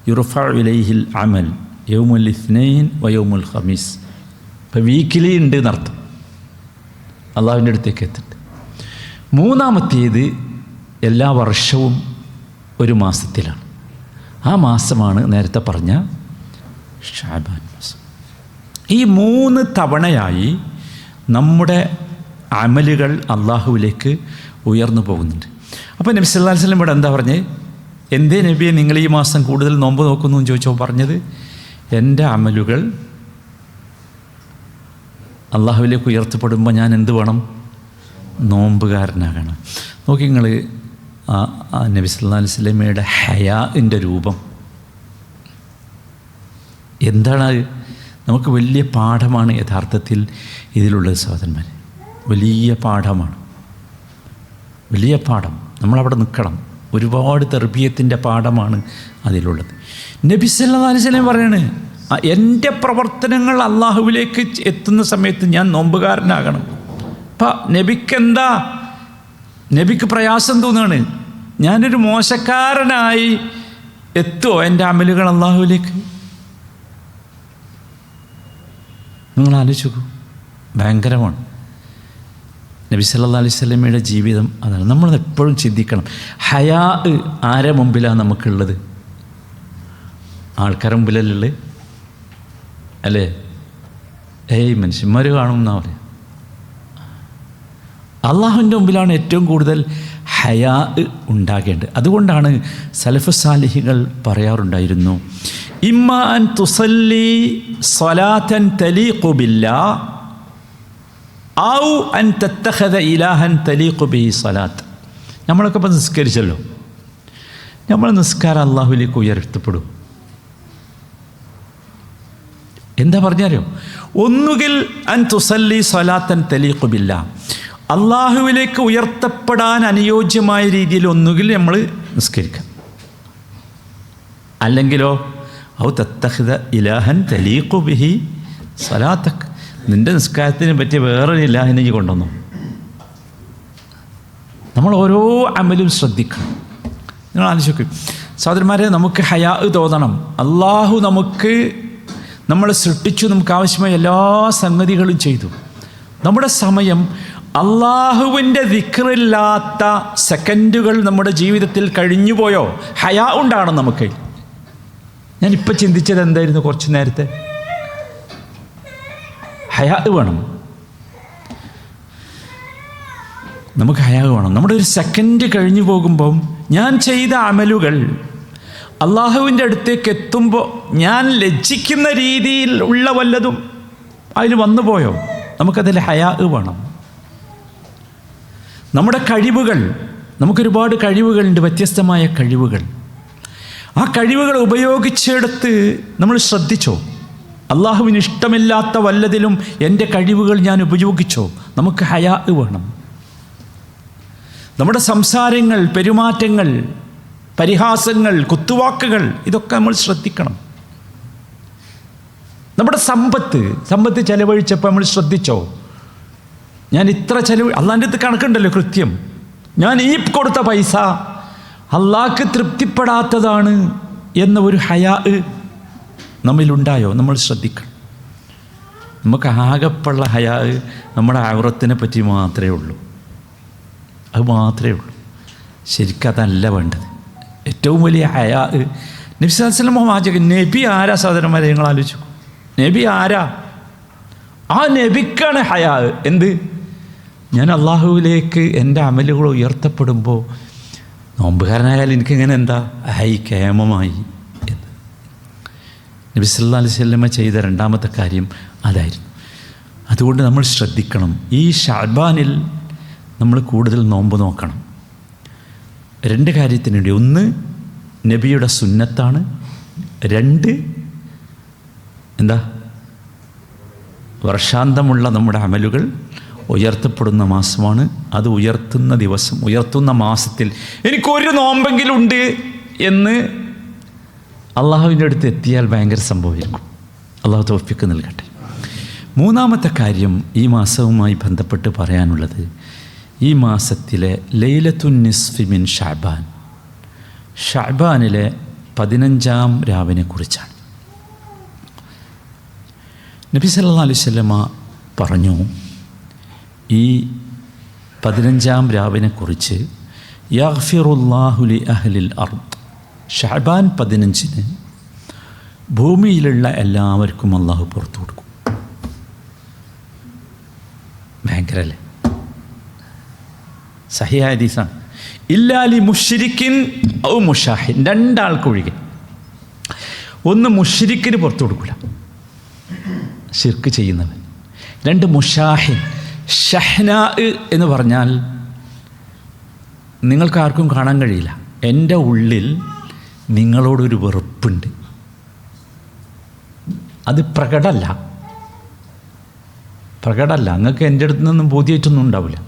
യുർഫഉ ഇലൈഹിൽ അമൽ യൗമുൽ ഇസ്നൈൻ വ യൗമുൽ ഖമീസ്. ഇപ്പോൾ വീക്കിലി ഉണ്ട് എന്നർത്ഥം, അള്ളാഹുവിൻ്റെ അടുത്തേക്ക് എത്തിയിട്ട്. മൂന്നാമത്തേത് എല്ലാ വർഷവും ഒരു മാസത്തിലാണ്. ആ മാസമാണ് നേരത്തെ പറഞ്ഞ ഷഅബാൻ മാസം. ഈ 3 തവണയായി നമ്മുടെ അമലുകൾ അള്ളാഹുവിലേക്ക് ഉയർന്നു പോകുന്നുണ്ട്. അപ്പോൾ നബി സല്ലല്ലാഹു അലൈഹി വസല്ലം ഇവിടെ എന്താ പറഞ്ഞത്? എന്തേ നബിയെ നിങ്ങൾ ഈ മാസം കൂടുതൽ നോമ്പ് നോക്കുന്നു എന്ന് ചോദിച്ചപ്പോൾ പറഞ്ഞത്, എൻ്റെ അമലുകൾ അള്ളാഹുവിലേക്ക് ഉയർത്തപ്പെടുമ്പോൾ ഞാൻ എന്ത് വേണം? നോമ്പുകാരനാകണം. നോക്കി നിങ്ങൾ നബി സല്ലല്ലാഹു അലൈഹി വസല്ലമയുടെ ഹയാഇൻ്റെ രൂപം എന്താണ്? നമുക്ക് വലിയ പാഠമാണ് യഥാർത്ഥത്തിൽ ഇതിലുള്ളത് സഹോദരന്മാരെ. വലിയ പാഠമാണ്, വലിയ പാഠം. നമ്മളവിടെ നിൽക്കണം. ഒരുപാട് തർബിയത്തിൻ്റെ പാഠമാണ് അതിലുള്ളത്. നബി സല്ലല്ലാഹു അലൈഹി വസല്ലം പറയാണ്, എൻ്റെ പ്രവർത്തനങ്ങൾ അള്ളാഹുവിലേക്ക് എത്തുന്ന സമയത്ത് ഞാൻ നോമ്പുകാരനാകണം. അപ്പം നബിക്കെന്താ നബിക്ക് പ്രയാസം തോന്നുകയാണ്, ഞാനൊരു മോശക്കാരനായി എത്തുമോ എൻ്റെ അമലുകൾ അള്ളാഹുവിലേക്ക്? നിങ്ങൾ ആലോചിക്കൂ, ഭയങ്കരമാണ്. നബി സല്ലല്ലാഹു അലൈഹി വസല്ലമയുടെ ജീവിതം അതാണ്. നമ്മൾ എപ്പോഴും ചിന്തിക്കണം, ഹയാ ആരെ മുമ്പിലാണ് നമുക്കുള്ളത്? ആൾക്കാരെ മുമ്പിലല്ലേ അല്ലേ? മനുഷ്യന്മാർ കാണുമെന്നാ പറയുക. അള്ളാഹുവിൻ്റെ മുമ്പിലാണ് ഏറ്റവും കൂടുതൽ ഹയാ ഉണ്ടാകേണ്ടത്. അതുകൊണ്ടാണ് സലഫ് സാലിഹികൾ പറയാറുണ്ടായിരുന്നു, ഇമ്മ അൻ തുസല്ലി സ്വലാത്തൻ തലീഖു ബില്ലാഹ് ഔ അൻ തത്തഖദ ഇലാഹൻ തലീഖു ബിഹി സ്വലാത്ത്. നമ്മളൊക്കെ ഇപ്പം നിസ്കരിച്ചല്ലോ, നമ്മൾ നിസ്കാരം അള്ളാഹുവിലേക്ക് ഉയർത്തപ്പെടും. എന്താ പറഞ്ഞാലോ, ഒന്നുകിൽ അൻ തുസല്ലി സ്വലാത്തൻ തലീഖു ബില്ലാഹ്, അള്ളാഹുവിലേക്ക് ഉയർത്തപ്പെടാൻ അനുയോജ്യമായ രീതിയിൽ ഒന്നുകിൽ നമ്മൾ നിസ്കരിക്കാം, അല്ലെങ്കിലോ ഔ തത്തഖദ ഇലാഹൻ തലീഖു ബിഹി സ്വലാത്തക്, നിൻ്റെ നിസ്കാരത്തിന് പറ്റിയ വേറൊരു ഇലാഹിനെ കൊണ്ടുവന്നു. നമ്മൾ ഓരോ അമലും ശ്രദ്ധിക്കണം. നിങ്ങൾ ആലോചിക്കും സഹോദരന്മാരെ, നമുക്ക് ഹയാ തോന്നണം. അള്ളാഹു നമ്മളെ സൃഷ്ടിച്ചു, നമുക്ക് ആവശ്യമായ എല്ലാ സംഗതികളും ചെയ്തു. നമ്മുടെ സമയം അള്ളാഹുവിൻ്റെ ദിക്റില്ലാത്ത സെക്കൻഡുകൾ നമ്മുടെ ജീവിതത്തിൽ കഴിഞ്ഞുപോയോ? ഹയാ ഉണ്ടാണ് നമുക്ക്. ഞാനിപ്പോൾ ചിന്തിച്ചത് എന്തായിരുന്നു കുറച്ച് നേരത്തെ? ഹയാ വേണം, നമുക്ക് ഹയാ വേണം. നമ്മുടെ ഒരു സെക്കൻഡ് കഴിഞ്ഞു പോകുമ്പം ഞാൻ ചെയ്ത അമലുകൾ അള്ളാഹുവിൻ്റെ അടുത്തേക്ക് എത്തുമ്പോൾ ഞാൻ ലജ്ജിക്കുന്ന രീതിയിൽ ഉള്ള വല്ലതും അതിൽ വന്നു പോയോ? നമുക്കതിൽ ഹയാ വേണം. നമ്മുടെ കഴിവുകൾ, നമുക്കൊരുപാട് കഴിവുകളുണ്ട്, വ്യത്യസ്തമായ കഴിവുകൾ. ആ കഴിവുകൾ ഉപയോഗിച്ചെടുത്ത് നമ്മൾ ശ്രദ്ധിച്ചോ? അള്ളാഹുവിന് ഇഷ്ടമില്ലാത്ത വല്ലതിലും എൻ്റെ കഴിവുകൾ ഞാൻ ഉപയോഗിച്ചോ? നമുക്ക് ഹയാ വേണം. നമ്മുടെ സംസാരങ്ങൾ, പെരുമാറ്റങ്ങൾ, പരിഹാസങ്ങൾ, കുത്തുവാക്കുകൾ, ഇതൊക്കെ നമ്മൾ ശ്രദ്ധിക്കണം. നമ്മുടെ സമ്പത്ത് ചെലവഴിച്ചപ്പോൾ നമ്മൾ ശ്രദ്ധിച്ചോ? ഞാൻ ഇത്ര അള്ളാൻ്റെ അടുത്ത് കണക്കുണ്ടല്ലോ കൃത്യം. ഞാൻ ഈ കൊടുത്ത പൈസ അള്ളാഹ്ക്ക് തൃപ്തിപ്പെടാത്തതാണ് എന്ന ഒരു ഹയാ നമ്മിലുണ്ടായോ? നമ്മൾ ശ്രദ്ധിക്കണം. നമുക്ക് ആകെപ്പുള്ള ഹയാ നമ്മുടെ ഔറത്തിനെ പറ്റി മാത്രമേ ഉള്ളൂ. അത് മാത്രമേ ഉള്ളൂ. ശരിക്കും അതല്ല വേണ്ടത്. ഏറ്റവും വലിയ ഹയാ നബി സല്ലല്ലാഹു അലൈഹി വസല്ലം വാചകം. നബി ആരാ സഹോദരന്മാരെ? നിങ്ങൾ ആലോചിച്ചു, നബി ആരാ? ആ നബിക്കാണ് ഹയാ. എന്ത്? ഞാൻ അള്ളാഹുവിലേക്ക് എൻ്റെ അമലുകൾ ഉയർത്തപ്പെടുമ്പോൾ നോമ്പുകാരനായാൽ എനിക്കിങ്ങനെ എന്താ കേമമായി എന്ന്. നബി സല്ലല്ലാഹു അലൈഹി വസല്ലം ചെയ്ത രണ്ടാമത്തെ കാര്യം അതായിരുന്നു. അതുകൊണ്ട് നമ്മൾ ശ്രദ്ധിക്കണം. ഈ ഷഅബാനിൽ നമ്മൾ കൂടുതൽ നോമ്പ് നോക്കണം. രണ്ട് കാര്യത്തിനുണ്ട്. ഒന്ന്, നബിയുടെ സുന്നത്താണ്. രണ്ട്, എന്താ? വർഷാന്തമുള്ള നമ്മുടെ അമലുകൾ ഉയർത്തപ്പെടുന്ന മാസമാണ്. അത് ഉയർത്തുന്ന ദിവസം, ഉയർത്തുന്ന മാസത്തിൽ എനിക്കൊരു നോമ്പെങ്കിലും ഉണ്ട് എന്ന് അള്ളാഹുവിൻ്റെ അടുത്ത് എത്തിയാൽ ഭയങ്കര സംഭവിക്കും. അള്ളാഹു തൗഫീഖ് നൽകട്ടെ. മൂന്നാമത്തെ കാര്യം ഈ മാസവുമായി ബന്ധപ്പെട്ട് പറയാനുള്ളത്, ഈ മാസത്തിലെ ലൈലത്തുൻ നിസ്ഫി മിൻ ഷഅബാൻ, ഷഅബാനിലെ 15-ാം രാവിനെ കുറിച്ചാണ്. നബി സല്ലല്ലാഹു അലൈഹി വസല്ലമ പറഞ്ഞു, ഈ 15-ാം രാവിനെ കുറിച്ച് യഗ്ഫിറുല്ലാഹു ലി അഹ്ലിൽ അർദ്, ഷഅബാൻ 15-ന് ഭൂമിയിലുള്ള എല്ലാവർക്കും അള്ളാഹു പുറത്തു കൊടുക്കും. ഭയങ്കരല്ലേ? സഹിഹ ഹദീസാണ്. ഇല്ലാ ലി മുശ്രിക്കിൻ ഔ മുഷാഹിൻ, രണ്ടാൾക്കൊഴികെ. ഒന്ന്, മുശ്രിക്കിന് പുറത്തു കൊടുക്കില്ല, ശിർക്ക് ചെയ്യുന്നവൻ. രണ്ട്, മുഷാഹിൻ. ഷഹ്നാ എന്ന് പറഞ്ഞാൽ നിങ്ങൾക്കാർക്കും കാണാൻ കഴിയില്ല, എൻ്റെ ഉള്ളിൽ നിങ്ങളോടൊരു വെറുപ്പുണ്ട്, അത് പ്രകടമല്ല. നിങ്ങൾക്ക് എൻ്റെ അടുത്ത് നിന്നും ബോധ്യമായിട്ടൊന്നും ഉണ്ടാവില്ല.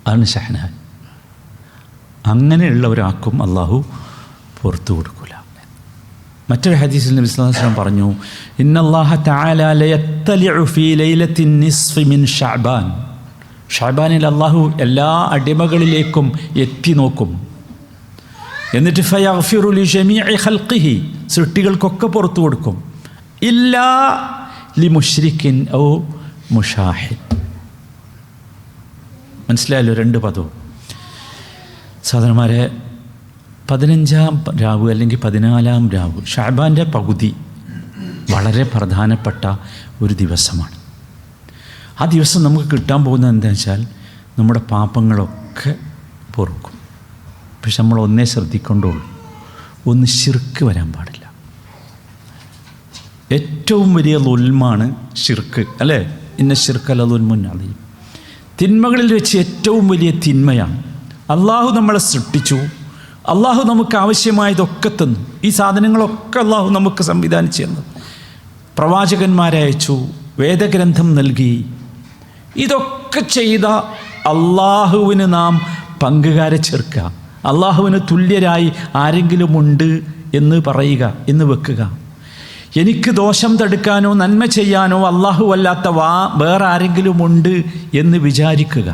അതാണ് ഷഹ്ന. അങ്ങനെയുള്ള ഒരാൾക്കും അള്ളാഹു പുറത്തു കൊടുക്കില്ല. മറ്റൊരു ഹദീസിൽ നബി സല്ലല്ലാഹു അലൈഹി വസല്ലം പറഞ്ഞു, ഇന്നല്ലാഹ തആല ലയത്തലിഉ ഫീ ലൈലത്തിൻ നിസ്ഫി മിൻ ഷഅബാൻ, ഷഅബാനിൽ അള്ളാഹു എല്ലാ അടിമകളിലേക്കും എത്തി നോക്കും. എന്നിട്ട് ഫയഗ്ഫിറു ലിജമീഇ ഖൽഖിഹി, സൃഷ്ടികൾക്കൊക്കെ പുറത്തു കൊടുക്കും. ഇല്ലാ ലിമുശ്രിക്കിൻ ഔ മുഷാഹിദ്. മനസ്സിലായല്ലോ രണ്ട് പദവും. സാധാരണമാരെ 15-ാം രാവ് അല്ലെങ്കിൽ 14-ാം രാവ് ഷഅബാൻ്റെ പകുതി വളരെ പ്രധാനപ്പെട്ട ഒരു ദിവസമാണ്. ആ ദിവസം നമുക്ക് കിട്ടാൻ പോകുന്നത് എന്താ വെച്ചാൽ നമ്മുടെ പാപങ്ങളൊക്കെ പൊറുക്കും. പക്ഷെ നമ്മൾ ഒന്നേ ശ്രദ്ധിക്കൊണ്ടുള്ളൂ, ഒന്ന് ശിർക്ക് വരാൻ പാടില്ല. ഏറ്റവും വലിയ ളുൽമാണ് ശിർക്ക്, അല്ലേ? ഇന്ന ശിർക്ക് ലളുൽമുൻ അദീം. തിന്മകളിൽ വെച്ച് ഏറ്റവും വലിയ തിന്മയാണ്. അള്ളാഹു നമ്മളെ സൃഷ്ടിച്ചു, അള്ളാഹു നമുക്ക് ആവശ്യമായതൊക്കെ തന്നു. ഈ സാധനങ്ങളൊക്കെ അള്ളാഹു നമുക്ക് സംവിധാനിച്ചു തന്നു. പ്രവാചകന്മാരെ അയച്ചു, വേദഗ്രന്ഥം നൽകി. ഇതൊക്കെ ചെയ്ത അള്ളാഹുവിന് നാം പങ്കുകാരെ ചേർക്കുക, അള്ളാഹുവിന് തുല്യരായി ആരെങ്കിലും ഉണ്ട് എന്ന് പറയുക, എന്ന് വെക്കുക. എനിക്ക് ദോഷം തടുക്കാനോ നന്മ ചെയ്യാനോ അള്ളാഹു അല്ലാത്ത വേറെ ആരെങ്കിലും ഉണ്ട് എന്ന് വിചാരിക്കുക.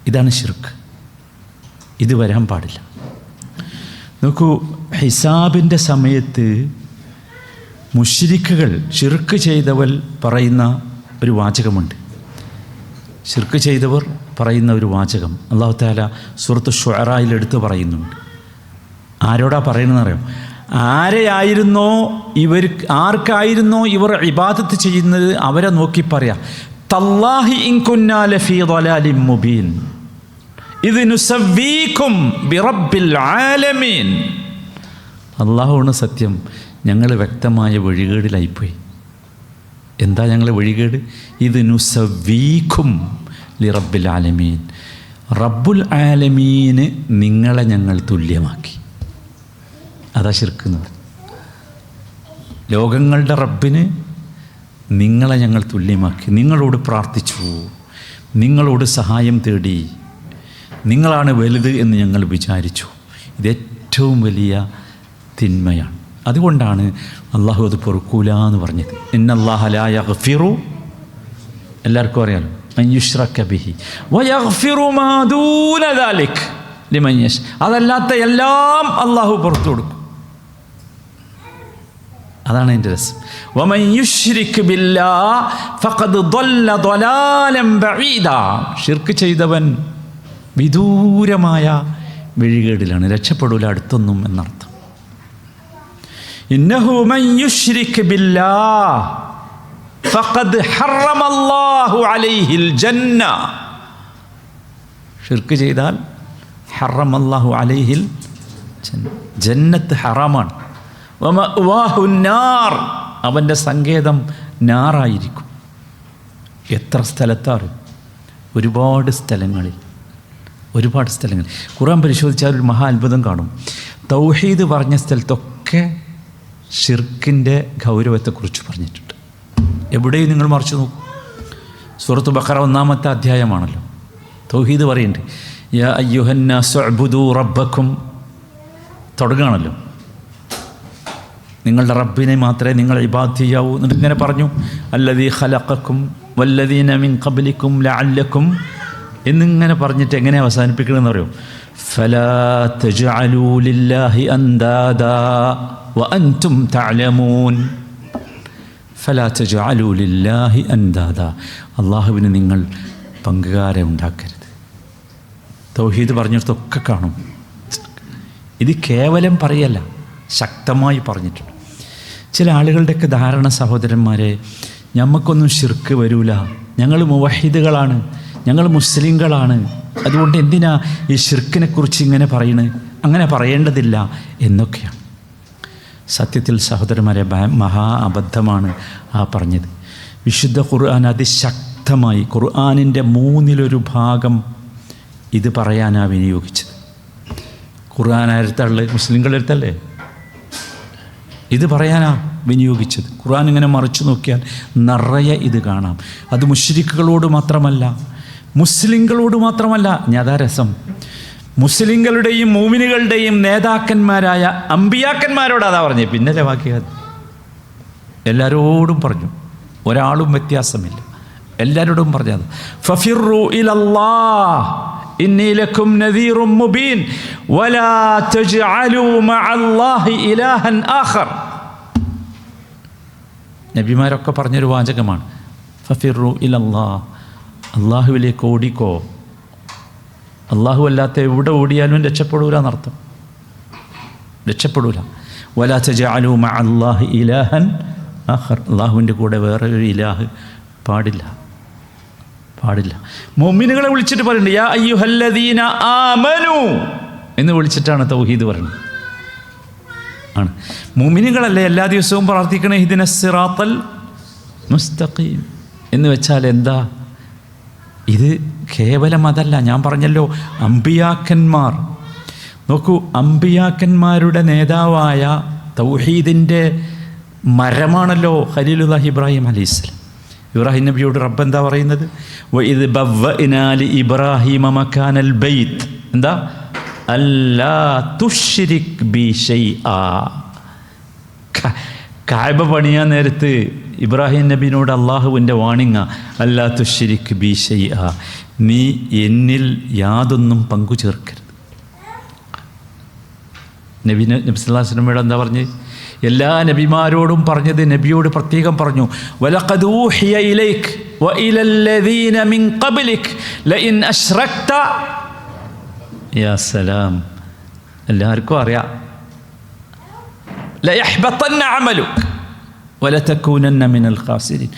ഇതാണ് ശിർക്ക്. ഇത് വരാൻ പാടില്ല. നോക്കൂ, ഹിസാബിൻ്റെ സമയത്ത് മുശ്രിക്കുകൾ, ശിർക്ക് ചെയ്തവർ പറയുന്ന ഒരു വാചകമുണ്ട്. ശിർക്ക് ചെയ്തവർ പറയുന്ന ഒരു വാചകം അല്ലാഹു തആല സൂറത്ത് ശുഅറായിൽ എടുത്ത് പറയുന്നുണ്ട്. ആരോടാ പറയുന്നതെന്നറിയോ? ആരെയായിരുന്നോ ആർക്കായിരുന്നോ ഇവർ ഇബാദത്ത് ചെയ്യുന്നത് അവരെ നോക്കി പറയാം, തല്ലാഹി ഇൻ കുന്നാ ലഫീ ളലാലിൻ മുബീൻ ഇദ് നുസവ്വീകും ബിറബ്ബിൽ ആലമീൻ. അല്ലാഹുവാണ് സത്യം, ഞങ്ങൾ വ്യക്തമായ വഴികേടിലായിപ്പോയി. എന്താ ഞങ്ങൾ വഴികേട്? ഇത് നുസവ്വീകും ലിറബ്ബിൽ ആലമീൻ, റബ്ബുൽ ആലമീന് നിങ്ങളെ ഞങ്ങൾ തുല്യമാക്കി. അതാ ശിർക്ക് എന്ന് പറഞ്ഞു. ലോകങ്ങളുടെ റബ്ബിന് നിങ്ങളെ ഞങ്ങൾ തുല്യമാക്കി. നിങ്ങളോട് പ്രാർത്ഥിച്ചു, നിങ്ങളോട് സഹായം തേടി, നിങ്ങളാണ് വലുത് എന്ന് ഞങ്ങൾ വിചാരിച്ചു. ഇത് ഏറ്റവും വലിയ തിന്മയാണ്. അതുകൊണ്ടാണ് അള്ളാഹു അത് പൊറുക്കൂല എന്ന് പറഞ്ഞത്. ഇന്നല്ലാഹ ലാ യഗ്ഫിറു, എല്ലാവർക്കും അറിയാലോ, അൻ യുശ്റക ബിഹി വയഗ്ഫിറു മാ ദൂന ദാലിക് ലിമൻ യശാ. അതല്ലാത്ത എല്ലാം അള്ളാഹു പുറത്തു കൊടുക്കും. അതാണ് അതിൻ്റെ രസം. വമൻ യുശ്രിക് ബില്ലാഹ് ഫഖദ് ضل ضلالا ബഈദാ. ശിർക്ക് ചെയ്തവൻ വിദൂരമായ വഴികേടിലാണ്, രക്ഷപ്പെടൂല അടുത്തൊന്നും എന്നർത്ഥം. ഇന്നഹു മൻ യുശ്രിക് ബില്ലാഹ് ഫഖദ് ഹറമല്ലാഹു അലൈഹിൽ ജന്ന. ശിർക്ക് ചെയ്താൽ ഹറമല്ലാഹു അലൈഹിൽ ജന്ന, ജന്നത്ത് ഹറാമാണ്. വമഅ്വാഹു നാർ, അവൻ്റെ സങ്കേതം നാറായിരിക്കും. എത്ര സ്ഥലത്താണ്? ഒരുപാട് സ്ഥലങ്ങളിൽ. ഖുർആൻ പരിശോധിച്ചാൽ ഒരു മഹാ അത്ഭുതം കാണും. തൗഹീദ് പറഞ്ഞ സ്ഥലത്തൊക്കെ ഷിർക്കിൻ്റെ ഗൗരവത്തെക്കുറിച്ച് പറഞ്ഞിട്ടുണ്ട്. എവിടെയും നിങ്ങൾ മറിച്ച് നോക്കൂ. സൂറത്ത് ബഖറ 1-ാമത്തെ അധ്യായമാണല്ലോ. തൗഹീദ് പറയുന്നുണ്ട്, യാ അയ്യുഹന്നാസു ഉഅ്ബുദൂ റബ്ബക്കും, തുടങ്ങുകയാണല്ലോ. നിങ്ങളുടെ റബ്ബിനെ മാത്രമേ നിങ്ങൾ ഇബാദത്ത് ചെയ്യാവൂ. എന്നിട്ട് ഇങ്ങനെ പറഞ്ഞു, അല്ലദീ ഖലഖക്കും വല്ലദീന മിൻ ഖബ്ലിക്കും ലഅല്ലക്കും എന്നിങ്ങനെ പറഞ്ഞിട്ട് എങ്ങനെ അവസാനിപ്പിക്കണമെന്ന് പറയും, ഫലാ തജ്അലൂ ലില്ലാഹി അൻദാദാ വഅൻതും തഅലമൂൻ. ഫലാ തജ്അലൂ ലില്ലാഹി അൻദാദാ, അള്ളാഹുവിന് നിങ്ങൾ പങ്കുകാരെ ഉണ്ടാക്കരുത്. തൗഹീദ് പറഞ്ഞിടത്തൊക്കെ കാണും. ഇത് കേവലം പറയല്ല, ശക്തമായി പറഞ്ഞിട്ടുണ്ട്. ചില ആളുകളുടെയൊക്കെ ധാരണ, സഹോദരന്മാരെ, ഞമ്മക്കൊന്നും ശിർക്ക് വരൂല, ഞങ്ങൾ മുവഹിദുകളാണ്, ഞങ്ങൾ മുസ്ലിങ്ങളാണ്, അതുകൊണ്ട് എന്തിനാ ഈ ശിർക്കിനെക്കുറിച്ച് ഇങ്ങനെ പറയുന്നത്, അങ്ങനെ പറയേണ്ടതില്ല എന്നൊക്കെയാണ്. സത്യത്തിൽ സഹോദരന്മാരെ, മഹാ അബദ്ധമാണ് ആ പറഞ്ഞത്. വിശുദ്ധ ഖുർആൻ അതിശക്തമായി, ഖുർആനിൻ്റെ 1/3 ഭാഗം ഇത് പറയാനാണ് വിനിയോഗിച്ചത്. ഖുർആൻ ആരത്തള്ളു? മുസ്ലിങ്ങളുടെ അടുത്തല്ലേ ഇത് പറയാനാ വിനിയോഗിച്ചത്. ഖുർആൻ ഇങ്ങനെ മറിച്ചു നോക്കിയാൽ നിറയെ ഇത് കാണാം. അത് മുശ്രിക്കുകളോട് മാത്രമല്ല, മുസ്ലിങ്ങളോട് മാത്രമല്ല. അതാ രസം, മുസ്ലിങ്ങളുടെയും മൂമിനുകളുടെയും നേതാക്കന്മാരായ അമ്പിയാക്കന്മാരോട് അതാ പറഞ്ഞേ. പിന്നെ ബാക്കി എല്ലാവരോടും പറഞ്ഞു, ഒരാളും വ്യത്യാസമില്ല. എല്ലാവരോടും പറഞ്ഞത്. ഫഫിറു ഇലല്ലാഹ് ഇന്നി ലക്കും നദീറും മുബീൻ വലാ തജ്അലൂ മഅല്ലാഹി ഇലാഹൻ ആഖർ. നബിമാരൊക്കെ പറഞ്ഞൊരു വാചകമാണ് ഫഫിറു ഇലല്ലാഹ്, അള്ളാഹുവിലേക്ക് ഓടിക്കോ. അള്ളാഹു അല്ലാത്ത എവിടെ ഓടിയാലും രക്ഷപ്പെടൂല എന്നർത്ഥം, രക്ഷപ്പെടൂല. വലാ തജ്അലൂ മഅല്ലാഹി ഇലാഹൻ ആഖർ, അള്ളാഹുവിൻ്റെ കൂടെ വേറൊരു ഇലാഹ് പാടില്ല, പാടില്ല. മുഅ്മിനുകളെ വിളിച്ചിട്ട് പറയുന്നുണ്ട് യാ അയ്യുഹല്ലദീന ആമനു എന്ന് വിളിച്ചിട്ടാണ് തൗഹീദ് പറയുന്നത്. ആണ് മുഅ്മിനുകളല്ലേ എല്ലാ ദിവസവും പ്രാർത്ഥിക്കണേ ഇഹ്ദിനസ് സിറാത്തൽ മുസ്തഖീം എന്ന് വെച്ചാൽ എന്താ? ഇത് കേവലം അതല്ല, ഞാൻ പറഞ്ഞല്ലോ അമ്പിയാക്കന്മാർ. നോക്കൂ, അമ്പിയാക്കന്മാരുടെ നേതാവായ തൗഹീദിൻ്റെ മരമാണല്ലോ ഖലീലുല്ലാഹി ഇബ്രാഹിം അലൈഹിസ്സലാം. ഇബ്രാഹിം നബിയോട് റബ്ബ് എന്താ പറയുന്നത്? വഇദ് ബവ്വഅനാ ഇബ്രാഹിമ മകാനൽ ബൈത്ത്, എന്താ? അല്ലാ തുശ്രിക് ബി ശൈആ. കഅബ പണിയാൻ നേരത്ത് ഇബ്രാഹിം നബിനോട് അള്ളാഹുവിൻ്റെ വാണിങ്ങ, അല്ലാ തുശ്രിക് ബി ശൈആ, നീ എന്നിൽ യാതൊന്നും പങ്കു ചേർക്കരുത്. നബി സല്ലല്ലാഹു അലൈഹി വസല്ലമയോട് എന്താ പറഞ്ഞ്? എല്ലാ നബിമാരോടും പറഞ്ഞത് നബിയോട് പ്രത്യേകം പറഞ്ഞു, വലഖദ് ഊഹിയ ഇലൈക വഇലല്ലദീന മിൻ ഖബ്ലിക ലഇൻ അശ്റക്ത. യാ സലാം, എല്ലാവർക്കും അറിയാം. ലയഹ്ബതന്ന അമലുക വലതകൂനന്ന മിനൽ ഖാസിരീൻ.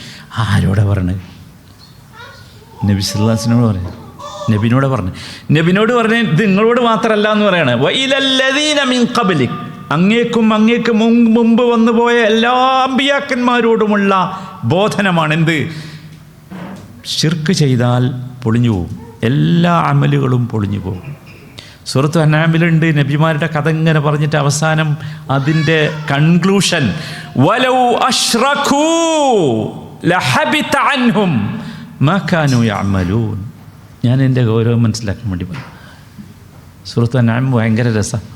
ആരോടാ പറഞ്ഞത്? നബി സല്ലല്ലാഹു അലൈഹി വസല്ലമയോട് പറഞ്ഞു, നബിനോട് പറഞ്ഞു. ഇത് നിങ്ങളോട് മാത്രമല്ല എന്ന് പറയാണ്. വഇലല്ലദീന മിൻ ഖബ്ലിക, അങ്ങേക്ക് മുമ്പ് വന്നുപോയ എല്ലാ അമ്പിയാക്കന്മാരോടുമുള്ള ബോധനമാണ്. എന്ത്? ശിർക്ക് ചെയ്താൽ പൊളിഞ്ഞു പോകും, എല്ലാ അമലുകളും പൊളിഞ്ഞു പോകും. സൂറത്ത് അൻആമിലുണ്ട് നബിമാരുടെ കഥ ഇങ്ങനെ പറഞ്ഞിട്ട് അവസാനം അതിൻ്റെ കൺക്ലൂഷൻ വലൗ അശ്റകൂ ലഹബിത അൻഹും മാ കാനൂ യഅമലൂൻ. ഞാൻ എൻ്റെ ഗൗരവം മനസ്സിലാക്കാൻ വേണ്ടി പറഞ്ഞു. സൂറത്ത് അൻആം ഭയങ്കര രസമാണ്.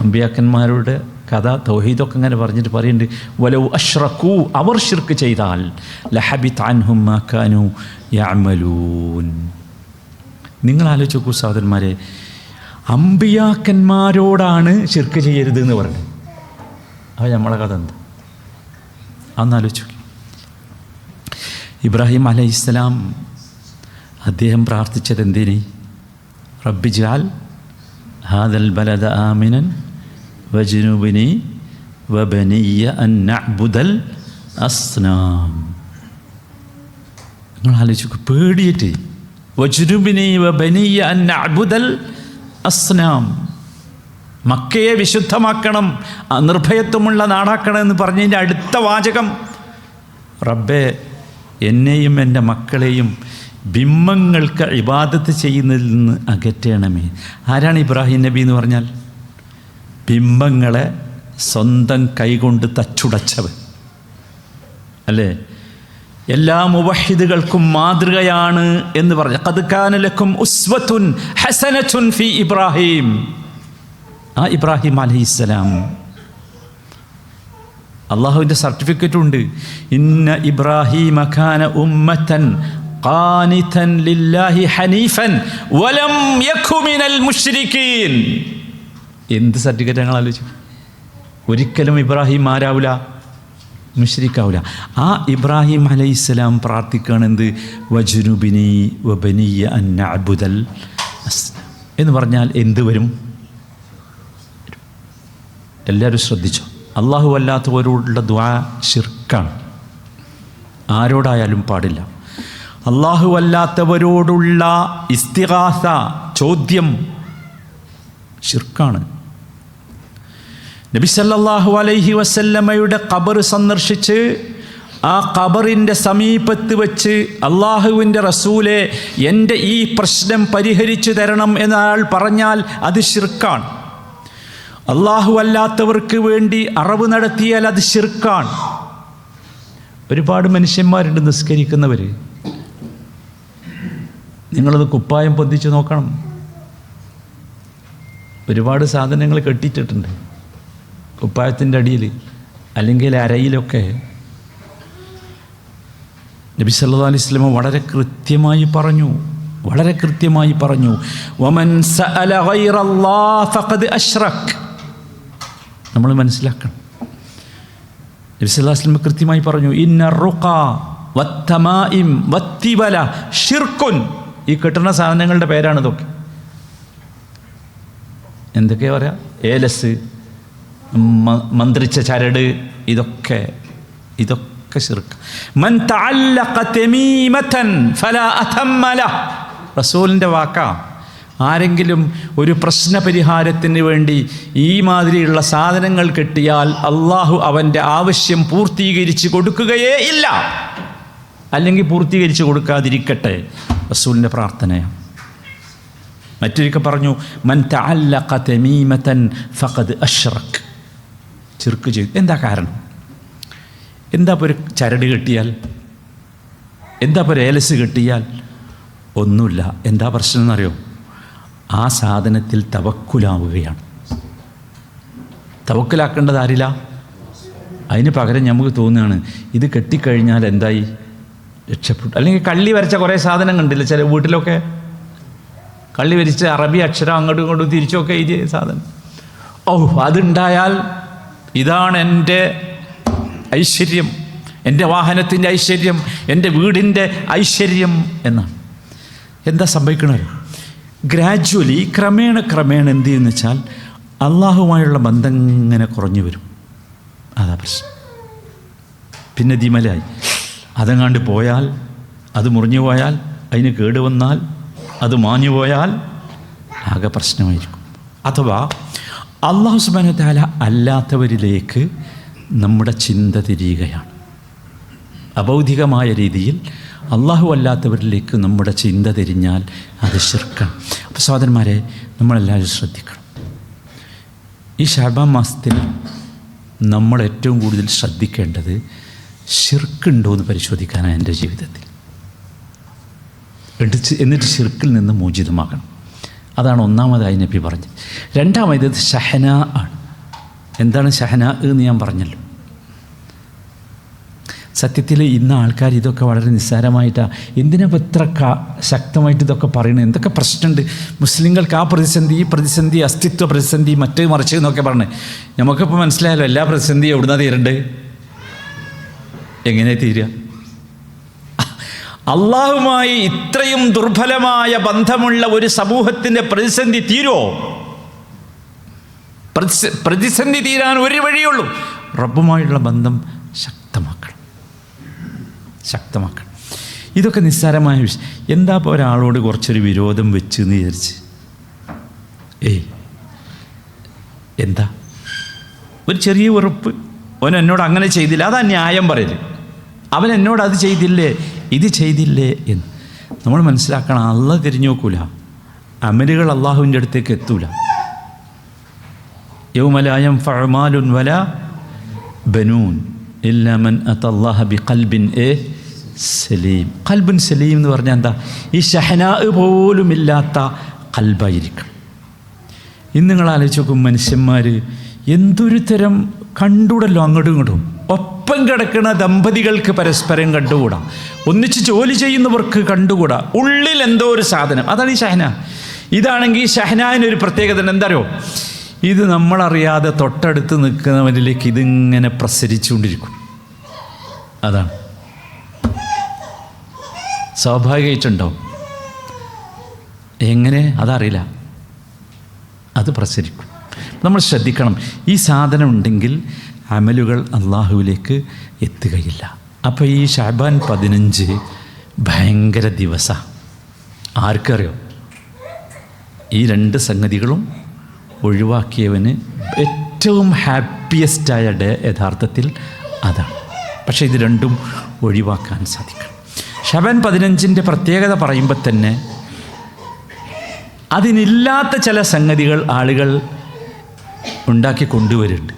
അമ്പിയാക്കന്മാരുടെ കഥ തൗഹീദൊക്കെ ഇങ്ങനെ പറഞ്ഞിട്ട് പറയുന്നുണ്ട് വലൗ അശ്റകൂ, അവർ ശിർക്ക് ചെയ്താൽ ലഹബിത അൻഹും മാ കാനൂ യഅമലൂൻ. നിങ്ങൾ ആലോചിച്ച് നോക്കൂ സഹോദരന്മാരെ, അമ്പിയാക്കന്മാരോടാണ് ശിർക്ക് ചെയ്യരുത് എന്ന് പറഞ്ഞത്. അപ്പോൾ നമ്മളെ കഥ എന്താ? അതൊന്നാലോചിച്ചു. ഇബ്രാഹിം അലൈഹിസ്സലാം അദ്ദേഹം പ്രാർത്ഥിച്ചത് എന്തിന്? റബ്ബി ജഅൽ ഹാദൽ ബലദ ആമിനൻ വജ്നുബ്നി വബനിയ അൻ നഅ്ബുദൽ അസ്നാം. നിങ്ങൾ ആലോചിച്ചു, പേടിയിട്ട് വജ്നുബ്നി വബനിയ അൻ നഅ്ബുദൽ അസ്നാം. മക്കയെ വിശുദ്ധമാക്കണം, നിർഭയത്വമുള്ള നാടാക്കണം എന്ന് പറഞ്ഞതിൻ്റെ അടുത്ത വാചകം റബ്ബേ എന്നെയും എൻ്റെ മക്കളെയും ബിംബങ്ങൾക്ക് ഇബാദത്ത് ചെയ്യുന്നതിൽ നിന്ന് അകറ്റണമേ. ആരാണ് ഇബ്രാഹിം നബി എന്ന് പറഞ്ഞാൽ? ബിംബങ്ങളെ സ്വന്തം കൈകൊണ്ട് തച്ചുടച്ചവൻ അല്ലേ? എല്ലാ മുവഹിദുകൾക്കും മാതൃകയാണ് എന്ന് പറഞ്ഞു. ഖദ് കാന ലക്കും ഉസ്വത്തുൻ ഹസനത്തുൻ ഫീ ഇബ്രാഹിം. ആ ഇബ്രാഹിം അലൈഹിസ്സലാം അള്ളാഹുവിൻ്റെ സർട്ടിഫിക്കറ്റ് ഉണ്ട്. ഇന്ന ഇബ്രാഹിമ കാന ഉമ്മത്തൻ ഖാനിതൻ ലില്ലാഹി ഹനീഫൻ വലം യകു മിനൽ മുശ്രിക്കീൻ. എന്ത് സർട്ടിഫിക്കറ്റ് ഞങ്ങൾ ആലോചിച്ചു. ഒരിക്കലും ഇബ്രാഹിം ആരാവില്ല, മുശ്രിക്കാവില്ല. ആ ഇബ്രാഹിം അലൈഹിസ്സലാം പ്രാർത്ഥിക്കുകയാണെന്ത്? വജ്നുബിനി വബനിയ അൻ നഅ്ബുദൽ അസ്നാം എന്ന് പറഞ്ഞാൽ എന്ത് വരും? എല്ലാവരും ശ്രദ്ധിച്ചോ. അള്ളാഹു അല്ലാത്തവരോടുള്ള ദുആ ശിർക്കാണ്, ആരോടായാലും പാടില്ല. അള്ളാഹു അല്ലാത്തവരോടുള്ള ഇസ്തിഗാസ, ചോദ്യം, ശിർക്കാണ്. നബി സല്ലല്ലാഹു അലൈഹി വസല്ലമയുടെ ഖബർ സന്ദർശിച്ച് ആ ഖബറിൻ്റെ സമീപത്ത് വെച്ച് അള്ളാഹുവിൻ്റെ റസൂലെ എൻ്റെ ഈ പ്രശ്നം പരിഹരിച്ചു തരണം എന്നയാൾ പറഞ്ഞാൽ അത് ശിർക്കാണ്. അള്ളാഹു അല്ലാത്തവർക്ക് വേണ്ടി അറവ് നടത്തിയാൽ അത് ശിർക്കാണ്. ഒരുപാട് മനുഷ്യന്മാരുണ്ട് നിസ്കരിക്കുന്നവർ. നിങ്ങളത് കുപ്പായം പൊന്തിച്ച് നോക്കണം. ഒരുപാട് സാധനങ്ങൾ കെട്ടിയിട്ടിട്ടുണ്ട് കുപ്പായത്തിൻ്റെ അടിയിൽ അല്ലെങ്കിൽ അരയിലൊക്കെ. നബി സല്ലല്ലാഹു അലൈഹി വസല്ലം വളരെ കൃത്യമായി പറഞ്ഞു വമൻ സഅല ഗൈറല്ലാഹ് ഫഖദ് അശ്റക്. നമ്മൾ മനസ്സിലാക്കണം. നബി സല്ലല്ലാഹു അലൈഹി വസല്ലം കൃത്യമായി പറഞ്ഞു ഇന്ന റുഖ വത്തമായിം വത്തിബല ഷിർക്കുൻ. ഈ കെട്ടുന്ന സാധനങ്ങളുടെ പേരാണ് ഇതൊക്കെ. എന്തൊക്കെയാ പറയാ? ഏലസ്, മന്ത്രിച്ച ചരട്, ഇതൊക്കെ ശിർക്ക്. മൻ തഅല്ലഖ തമീമതൻ ഫലാ അതമ്മ ലഹ്. റസൂലിൻ്റെ വാക്കാ. ആരെങ്കിലും ഒരു പ്രശ്ന പരിഹാരത്തിന് വേണ്ടി ഈ മാതിരിയുള്ള സാധനങ്ങൾ കെട്ടിയാൽ അള്ളാഹു അവൻ്റെ ആവശ്യം പൂർത്തീകരിച്ച് കൊടുക്കുകയേ ഇല്ല, അല്ലെങ്കിൽ പൂർത്തീകരിച്ച് കൊടുക്കാതിരിക്കട്ടെ. റസൂലിൻ്റെ പ്രാർത്ഥനയാണ്. മറ്റൊരിക്കൽ പറഞ്ഞു മൻ തഅല്ലഖ തമീമതൻ ഫഖദ് അശ്റക്. ശിർക്ക് ചെയ്തു. എന്താ കാരണം? എന്താ ഇപ്പോൾ ഒരു ചരട് കെട്ടിയാൽ, എന്താ ഇപ്പോൾ ഒരു ഏലസ് കെട്ടിയാൽ? ഒന്നുമില്ല. എന്താ പ്രശ്നം എന്നറിയോ? ആ സാധനത്തിൽ തവക്കുലാവുകയാണ്. തവക്കുലാക്കേണ്ടത് ആരില്ല? അതിന് പകരം നമുക്ക് തോന്നുകയാണ് ഇത് കെട്ടിക്കഴിഞ്ഞാൽ എന്തായി, രക്ഷപ്പെട്ടു. അല്ലെങ്കിൽ കള്ളി വരച്ച കുറേ സാധനം കണ്ടില്ല ചില വീട്ടിലൊക്കെ, കള്ളി വരച്ച അറബി അക്ഷരം അങ്ങോട്ടും ഇങ്ങോട്ടും തിരിച്ചൊക്കെ എഴുതിയ സാധനം. അതുണ്ടായാൽ ഇതാണ് എൻ്റെ ഐശ്വര്യം, എൻ്റെ വാഹനത്തിൻ്റെ ഐശ്വര്യം, എൻ്റെ വീടിൻ്റെ ഐശ്വര്യം എന്നാണ്. എന്താ സംഭവിക്കണത്? ഗ്രാജ്വലി ക്രമേണ എന്ത് ചെയ്യുമെന്ന് വെച്ചാൽ അള്ളാഹുമായുള്ള ബന്ധം ഇങ്ങനെ കുറഞ്ഞു വരും. അതാ പ്രശ്നം. പിന്നെ ദിമലായി. അതങ്ങാണ്ട് പോയാൽ, അത് മുറിഞ്ഞു പോയാൽ, അതിന് കേടുവന്നാൽ, അത് മാഞ്ഞു പോയാൽ ആകെ പ്രശ്നമായിരിക്കും. അഥവാ അള്ളാഹു സുബ്ഹാനഹു വ തആല അല്ലാത്തവരിലേക്ക് നമ്മുടെ ചിന്ത തിരിയുകയാണ്. അബൗദ്ധികമായ രീതിയിൽ അള്ളാഹു അല്ലാത്തവരിലേക്ക് നമ്മുടെ ചിന്ത തിരിഞ്ഞാൽ അത് ശിർക്കാണ്. അപ്പോൾ സഹോദരന്മാരെ, നമ്മളെല്ലാവരും ശ്രദ്ധിക്കണം. ഈ ശഅബാൻ മാസത്തിൽ നമ്മൾ ഏറ്റവും കൂടുതൽ ശ്രദ്ധിക്കേണ്ടത് ശിർക്കുണ്ടോ എന്ന് പരിശോധിക്കാനാണ് എൻ്റെ ജീവിതത്തിൽ. എന്നിട്ട് ശിർക്കിൽ നിന്ന് മോചിതമാകണം. അതാണ് ഒന്നാമതായി നബി പറഞ്ഞത്. രണ്ടാമത് ഷഹന ആണ്. എന്താണ് ഷഹന എന്ന് ഞാൻ പറഞ്ഞല്ലോ. സത്യത്തിൽ ഇന്ന് ആൾക്കാർ ഇതൊക്കെ വളരെ നിസ്സാരമായിട്ടാണ്. എന്തിനാ ഇത്ര ശക്തമായിട്ട് ഇതൊക്കെ പറയണത്? എന്തൊക്കെ പ്രശ്നമുണ്ട് മുസ്ലിങ്ങൾക്ക്? ആ പ്രതിസന്ധി, ഈ പ്രതിസന്ധി, അസ്തിത്വ പ്രതിസന്ധി, മറ്റേ മറിച്ച് എന്നൊക്കെ പറഞ്ഞ് നമുക്കിപ്പോൾ മനസ്സിലായല്ലോ എല്ലാ പ്രതിസന്ധിയും എവിടുന്നാ തീരണ്ട്, എങ്ങനെ തീരുക? അള്ളാഹുമായി ഇത്രയും ദുർബലമായ ബന്ധമുള്ള ഒരു സമൂഹത്തിൻ്റെ പ്രതിസന്ധി തീരുമോ? പ്രതിസന്ധി തീരാൻ ഒരു വഴിയുള്ളൂ, റബ്ബുമായുള്ള ബന്ധം ശക്തമാക്കണം. ഇതൊക്കെ നിസ്സാരമായ വിഷയം. എന്താ ഇപ്പോൾ ഒരാളോട് കുറച്ചൊരു വിരോധം വെച്ച് എന്ന് വിചാരിച്ച് എന്താ ഒരു ചെറിയ ഉറപ്പ്, അവൻ എന്നോട് അങ്ങനെ ചെയ്തില്ല, അതാ ന്യായം പറയല്. അവൻ എന്നോട് അത് ചെയ്തില്ലേ, ഇത് ചെയ്തില്ലേ എന്ന് നമ്മൾ മനസ്സിലാക്കണം. അള്ളാഹ് തിരിഞ്ഞു നോക്കൂല, അമലുകൾ അള്ളാഹുവിൻ്റെ അടുത്തേക്ക് എത്തൂല. യൗമ ലാ യൻഫഉ മാലുൻ വലാ ബനൂൻ ഇല്ലാ മൻ അത്തല്ലാഹ ബിഖൽബിൻ സലീം. ഖൽബുൻ സലീം എന്ന് പറഞ്ഞാൽ എന്താ? ഈ ഷഹനാ പോലും ഇല്ലാത്ത ഖൽബായിരിക്കണം. ഇന്ന് നിങ്ങൾ ആലോചിച്ച് നോക്കും, മനുഷ്യന്മാർ എന്തൊരു തരം കണ്ടുകൂടല്ലോ അങ്ങോട്ടും ഇങ്ങോട്ടും. ഒപ്പം കിടക്കുന്ന ദമ്പതികൾക്ക് പരസ്പരം കണ്ടുകൂടാ, ഒന്നിച്ച് ജോലി ചെയ്യുന്നവർക്ക് കണ്ടുകൂടാ. ഉള്ളിൽ എന്തോ ഒരു സാധനം, അതാണ് ഈ ഷഹന. ഇതാണെങ്കിൽ ഷഹനാവിനൊരു പ്രത്യേകത എന്താ അറിയോ? ഇത് നമ്മളറിയാതെ തൊട്ടടുത്ത് നിൽക്കുന്നവരിലേക്ക് ഇതിങ്ങനെ പ്രസരിച്ചുകൊണ്ടിരിക്കും. അതാണ് സ്വാഭാവികമായിട്ടുണ്ടാവും. എങ്ങനെ അതറിയില്ല, അത് പ്രസരിക്കും. നമ്മൾ ശ്രദ്ധിക്കണം. ഈ സാധനം ഉണ്ടെങ്കിൽ അമലുകൾ അള്ളാഹുവിലേക്ക് എത്തുകയില്ല. അപ്പോൾ ഈ ശഅബാൻ 15 ഭയങ്കര ദിവസമാണ്. ആർക്കറിയോ? ഈ 2 സംഗതികളും ഒഴിവാക്കിയവന് ഏറ്റവും ഹാപ്പിയസ്റ്റായ ഡേ യഥാർത്ഥത്തിൽ അതാണ്. പക്ഷേ ഇത് രണ്ടും ഒഴിവാക്കാൻ സാധിക്കണം. ശഅബാൻ 15 പ്രത്യേകത പറയുമ്പോൾ തന്നെ അതിനില്ലാത്ത ചില സംഗതികൾ ആളുകൾ ഉണ്ടാക്കി കൊണ്ടുവരുന്നുണ്ട്.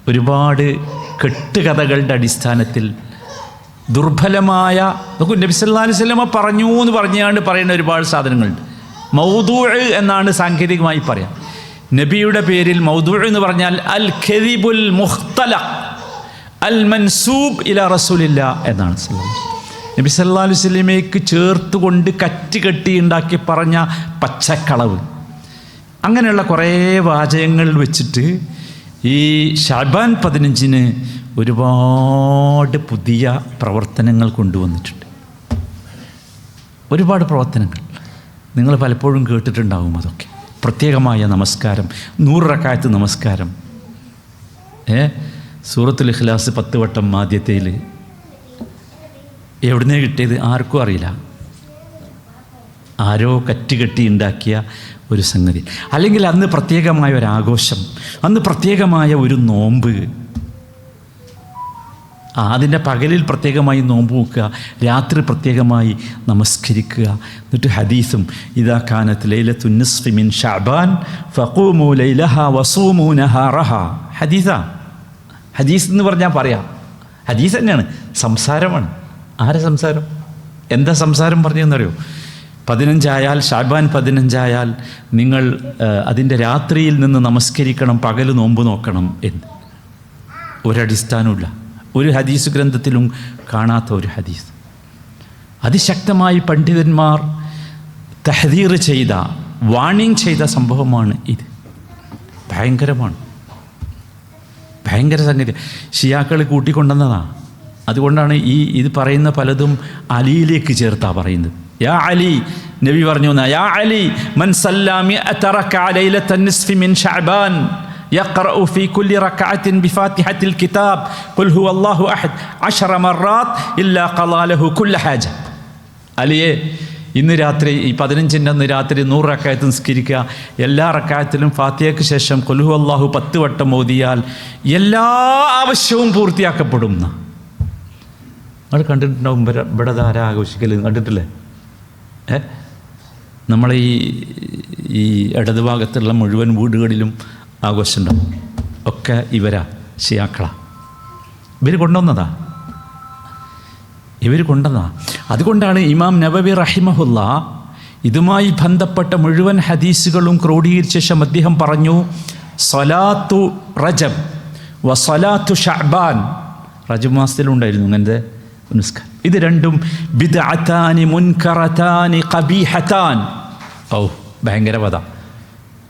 ഒരുപാട് കെട്ടുകഥകളുടെ അടിസ്ഥാനത്തിൽ ദുർബലമായ, നോക്കൂ, നബി സല്ലല്ലാഹു അലൈഹി വസല്ലം പറഞ്ഞു എന്ന് പറഞ്ഞാണ്ട് പറയുന്ന ഒരുപാട് സാധനങ്ങളുണ്ട്. മൗദൂഅ് എന്നാണ് സാങ്കേതികമായി പറയാം. നബിയുടെ പേരിൽ മൗദൂഅ് എന്ന് പറഞ്ഞാൽ അൽ കദിബുൽ മുഖ്തലഖ് അൽ മൻസൂബ് ഇലാ റസൂലില്ലാ എന്നാണ്. നബി സല്ലല്ലാഹു അലൈഹി വസല്ലമയ്ക്ക് ചേർത്തുകൊണ്ട് കറ്റ് കെട്ടി ഉണ്ടാക്കി പറഞ്ഞ പച്ചക്കളവ്, അങ്ങനെയുള്ള കുറേ വാചകങ്ങൾ വെച്ചിട്ട് ഈ ശഅബാൻ 15 ഒരുപാട് പുതിയ പ്രവർത്തനങ്ങൾ കൊണ്ടുവന്നിട്ടുണ്ട്. ഒരുപാട് പ്രവർത്തനങ്ങൾ നിങ്ങൾ പലപ്പോഴും കേട്ടിട്ടുണ്ടാകും. അതൊക്കെ പ്രത്യേകമായ നമസ്കാരം, 100 റക്അത്ത് നമസ്കാരം, സൂറത്തുൽ ഇഖ്ലാസ് 10 വട്ടം ആദ്യത്തേൽ. എവിടുന്നേ കിട്ടിയത് ആർക്കും അറിയില്ല. ആരോ കെട്ടി ഉണ്ടാക്കിയ ഒരു സംഗതി. അല്ലെങ്കിൽ അന്ന് പ്രത്യേകമായ ഒരാഘോഷം, അന്ന് പ്രത്യേകമായ ഒരു നോമ്പ്, അതിൻ്റെ പകലിൽ പ്രത്യേകമായി നോമ്പ് നോക്കുക, രാത്രി പ്രത്യേകമായി നമസ്കരിക്കുക. എന്നിട്ട് ഹദീസും ഇദാ കാനത്ത് ലൈലത്തുൻ നിസ്ഫി മിൻ ശഅബാൻ ഫഖൂമു ലൈലഹാ വസൂമു നഹാറഹാ. ഹദീസ് എന്ന് പറഞ്ഞാൽ പറയാം, ഹദീസ് തന്നെയാണ്, സംസാരമാണ്. ആരെ സംസാരം? എന്താ സംസാരം പറഞ്ഞതെന്നറിയോ? 15 ശഅബാൻ 15 നിങ്ങൾ അതിൻ്റെ രാത്രിയിൽ നിന്ന് നമസ്കരിക്കണം, പകൽ നോമ്പ് നോക്കണം എന്ന്. ഒരടിസ്ഥാനമില്ല, ഒരു ഹദീസ് ഗ്രന്ഥത്തിലും കാണാത്ത ഒരു ഹദീസ്. അതിശക്തമായി പണ്ഡിതന്മാർ തഹ്ദീർ ചെയ്ത, വാണിംഗ് ചെയ്ത സംഭവമാണ് ഇത്. ഭയങ്കരമാണ്, ഭയങ്കര സംഗതി. ഷിയാക്കൾ കൂട്ടിക്കൊണ്ടുവന്നതാണ്. അതുകൊണ്ടാണ് ഇത് പറയുന്ന പലതും അലിയിലേക്ക് ചേർത്താ പറയുന്നത്. യാ അലി, നബി പറഞ്ഞു, യാ അലി മൻ സല്ലാ മിഅത റക്അ ലൈലത്തൻ നിസ്ഫി മിൻ ശഅബാൻ يقرأ في كل ركعة بفاتحة الكتاب قل هو الله أحد 10 مرات إلا قضى له كل حاجة. അലിയെ, ഇന്ന് രാത്രി ഈ 15 അന്ന് രാത്രി 100 റക്അത്ത് നിസ്കരിക്കുക. എല്ലാ റക്അത്തിലും ഫാത്തിഹയ്ക്ക് ശേഷം ഖുൽ ഹു അല്ലാഹു 10 വട്ടം ഓതിയാൽ എല്ലാ ആവശ്യവും പൂർത്തിയാക്കപ്പെടും. നിങ്ങൾ കണ്ടിട്ടുണ്ടാവും. ഇവിടെ ധാര ആഘോഷിക്കൽ കണ്ടിട്ടില്ലേ? നമ്മളെ ഈ ഇടത് ഭാഗത്തുള്ള മുഴുവൻ വീടുകളിലും ആഘോഷമുണ്ടാവും. ഒക്കെ ഇവരാ, ഷിയാക്കളാ. ഇവർ കൊണ്ടുവന്നതാ. അതുകൊണ്ടാണ് ഇമാം നബവി റഹിമഹുല്ല ഇതുമായി ബന്ധപ്പെട്ട മുഴുവൻ ഹദീസുകളും ക്രോഡീകരിച്ച ശേഷം അദ്ദേഹം പറഞ്ഞു, സ്വലാത്തു റജബ് വ സ്വലാത്തു ശഅബാൻ. റജബ് മാസത്തിലുണ്ടായിരുന്നു അങ്ങനത്തെ നിസ്കാരം. ഇത് രണ്ടും ബിദ്അത്താനി മുൻകറതാനി ഖബീഹതാൻ. ഭയങ്കര പദ.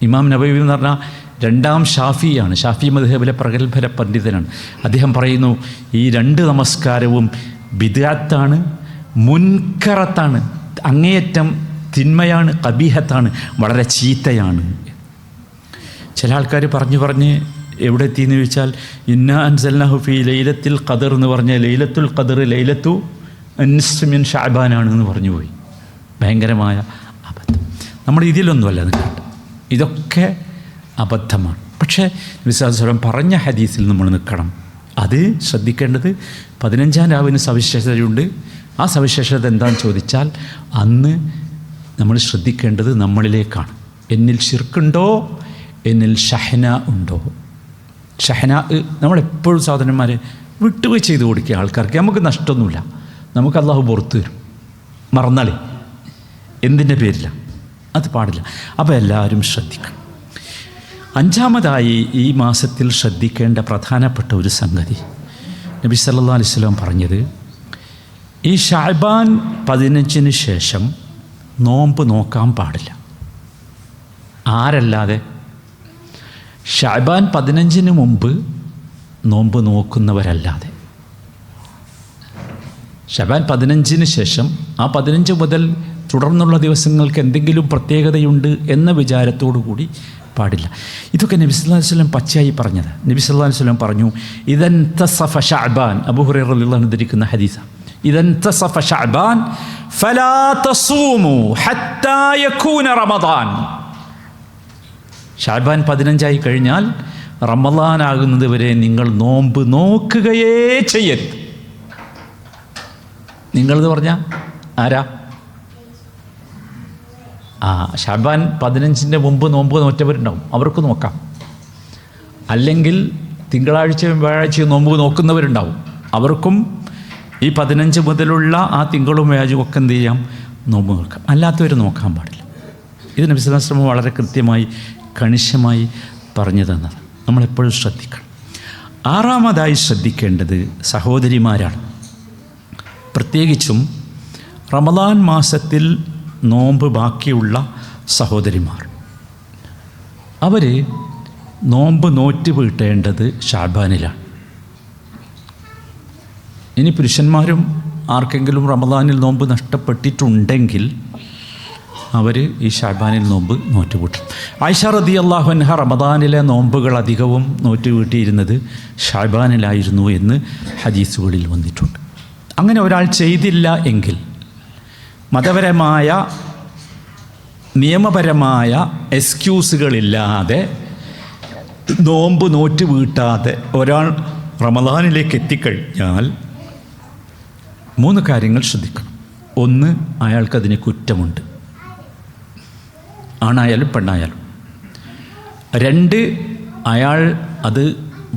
ഇമാം നബവി എന്ന് പറഞ്ഞാൽ 2ാം ഷാഫിയാണ്. ഷാഫി മദ്ഹബിലെ പ്രഗത്ഭര പണ്ഡിതനാണ്. അദ്ദേഹം പറയുന്നു, ഈ 2 നമസ്കാരവും ബിദ്അത്താണ്, മുൻകറത്താണ്, അങ്ങേയറ്റം തിന്മയാണ്, ഖബീഹത്താണ്, വളരെ ചീത്തയാണ്. ചില ആൾക്കാർ പറഞ്ഞ് എവിടെ എത്തിയെന്ന് ചോദിച്ചാൽ, ഇന്നാ അൻസൽനാഹു ഫീ ലൈലത്തുൽ ഖദർ എന്ന് പറഞ്ഞാൽ ലൈലത്തുൽ ഖദർ ലൈലത്തു നിസ്ഫി മിൻ ശഅബാനാണ് എന്ന് പറഞ്ഞു പോയി. ഭയങ്കരമായ അബദ്ധം. നമ്മൾ ഇതിലൊന്നുമല്ല നിൽക്കട്ടെ, ഇതൊക്കെ അബദ്ധമാണ്. പക്ഷേ നബി സല്ലല്ലാഹു അലൈഹി വസല്ലം പറഞ്ഞ ഹദീസിൽ നമ്മൾ നിൽക്കണം. അത് ശ്രദ്ധിക്കേണ്ടത് 15-ാം രാവിന് സവിശേഷതയുണ്ട്. ആ സവിശേഷത എന്താണെന്ന് ചോദിച്ചാൽ, അന്ന് നമ്മൾ ശ്രദ്ധിക്കേണ്ടത് നമ്മളിലേക്കാണ്. എന്നിൽ ശിർക്കുണ്ടോ, എന്നിൽ ഷഹന ഉണ്ടോ? ഷഹന നമ്മളെപ്പോഴും സഹോദരന്മാരെ വിട്ടുപോയി ചെയ്ത് കൊടുക്കുക ആൾക്കാർക്ക്. നമുക്ക് നഷ്ടമൊന്നുമില്ല, നമുക്ക് അള്ളാഹു പുറത്തു തരും. മറന്നാലേ എന്തിൻ്റെ പേരില്ല, അത് പാടില്ല. അപ്പോൾ എല്ലാവരും ശ്രദ്ധിക്കണം. 5ാമതായി ഈ മാസത്തിൽ ശ്രദ്ധിക്കേണ്ട പ്രധാനപ്പെട്ട ഒരു സംഗതി നബി സല്ലല്ലാഹു അലൈഹി വസല്ലം പറഞ്ഞത്, ഈ ശഅബാൻ 15 ശേഷം നോമ്പ് നോക്കാൻ പാടില്ല. ആരല്ലാതെ? ശഅബാൻ 15 മുമ്പ് നോമ്പ് നോക്കുന്നവരല്ലാതെ. ശഅബാൻ 15 ശേഷം ആ 15 മുതൽ തുടർന്നുള്ള ദിവസങ്ങൾക്ക് എന്തെങ്കിലും പ്രത്യേകതയുണ്ട് എന്ന വിചാരത്തോടു കൂടി പാടില്ല. ഇതൊക്കെ നബി സല്ലല്ലാഹു അലൈഹി വസല്ലം പച്ചയായി പറഞ്ഞത്. നബി സല്ലല്ലാഹു അലൈഹി വസല്ലം പറഞ്ഞു, ഇദൻ തസഫ ശഅബാൻ, അബൂ ഹുറൈറ റളിയല്ലാഹു അൻഹു ധരിക്കുന്ന ഹദീസാണ്. ഇദൻ തസഫ ശഅബാൻ ഫലാ തസൂമു ഹത്താ യകൂന റമദാൻ. ശഅബാൻ 15 കഴിഞ്ഞാൽ റമദാൻ ആകുന്നത് വരെ നിങ്ങൾ നോമ്പ് നോക്കുകയേ ചെയ്യരുത്. നിങ്ങളെന്ന് പറഞ്ഞാൽ ആരാ? ശഅബാൻ 15 മുമ്പ് നോമ്പ് നോറ്റവരുണ്ടാവും, അവർക്ക് നോക്കാം. അല്ലെങ്കിൽ തിങ്കളാഴ്ചയും വ്യാഴാഴ്ചയും നോമ്പ് നോക്കുന്നവരുണ്ടാവും, അവർക്കും ഈ 15 മുതലുള്ള ആ തിങ്കളും വ്യാഴവും ഒക്കെ എന്ത് ചെയ്യാം? നോമ്പ് നോക്കാം. അല്ലാത്തവർ നോക്കാൻ പാടില്ല. ഇത് നബി സല്ലല്ലാഹു അലൈഹി വസല്ലം വളരെ കൃത്യമായി കണിശമായി പറഞ്ഞു തന്നത് നമ്മളെപ്പോഴും ശ്രദ്ധിക്കണം. 6ാമതായി ശ്രദ്ധിക്കേണ്ടത് സഹോദരിമാരാണ്. പ്രത്യേകിച്ചും റമദാൻ മാസത്തിൽ നോമ്പ് ബാക്കിയുള്ള സഹോദരിമാർ, അവർ നോമ്പ് നോറ്റ് വീട്ടേണ്ടത് ഷാബാനിലാണ്. ഇനി പുരുഷന്മാരും ആർക്കെങ്കിലും റമദാനിൽ നോമ്പ് നഷ്ടപ്പെട്ടിട്ടുണ്ടെങ്കിൽ അവർ ഈ ഷാബാനിൽ നോമ്പ് നോറ്റുകൂട്ടും. ആയിഷ റളിയല്ലാഹു അൻഹ റമദാനിലെ നോമ്പുകൾ അധികവും നോറ്റുകൂട്ടിയിരുന്നത് ഷാബാനിലായിരുന്നു എന്ന് ഹദീസുകളിൽ വന്നിട്ടുണ്ട്. അങ്ങനെ ഒരാൾ ചെയ്തില്ല എങ്കിൽ മതപരമായ നിയമപരമായ എക്സ്ക്യൂസുകളില്ലാതെ നോമ്പ് നോറ്റ് വീട്ടാതെ ഒരാൾ റമദാനിലേക്ക് എത്തിക്കഴിഞ്ഞാൽ 3 കാര്യങ്ങൾ ശ്രദ്ധിക്കണം. 1, അയാൾക്കതിന് കുറ്റമുണ്ട്, ആണായാലും പെണ്ണായാലും. 2, അയാൾ അത്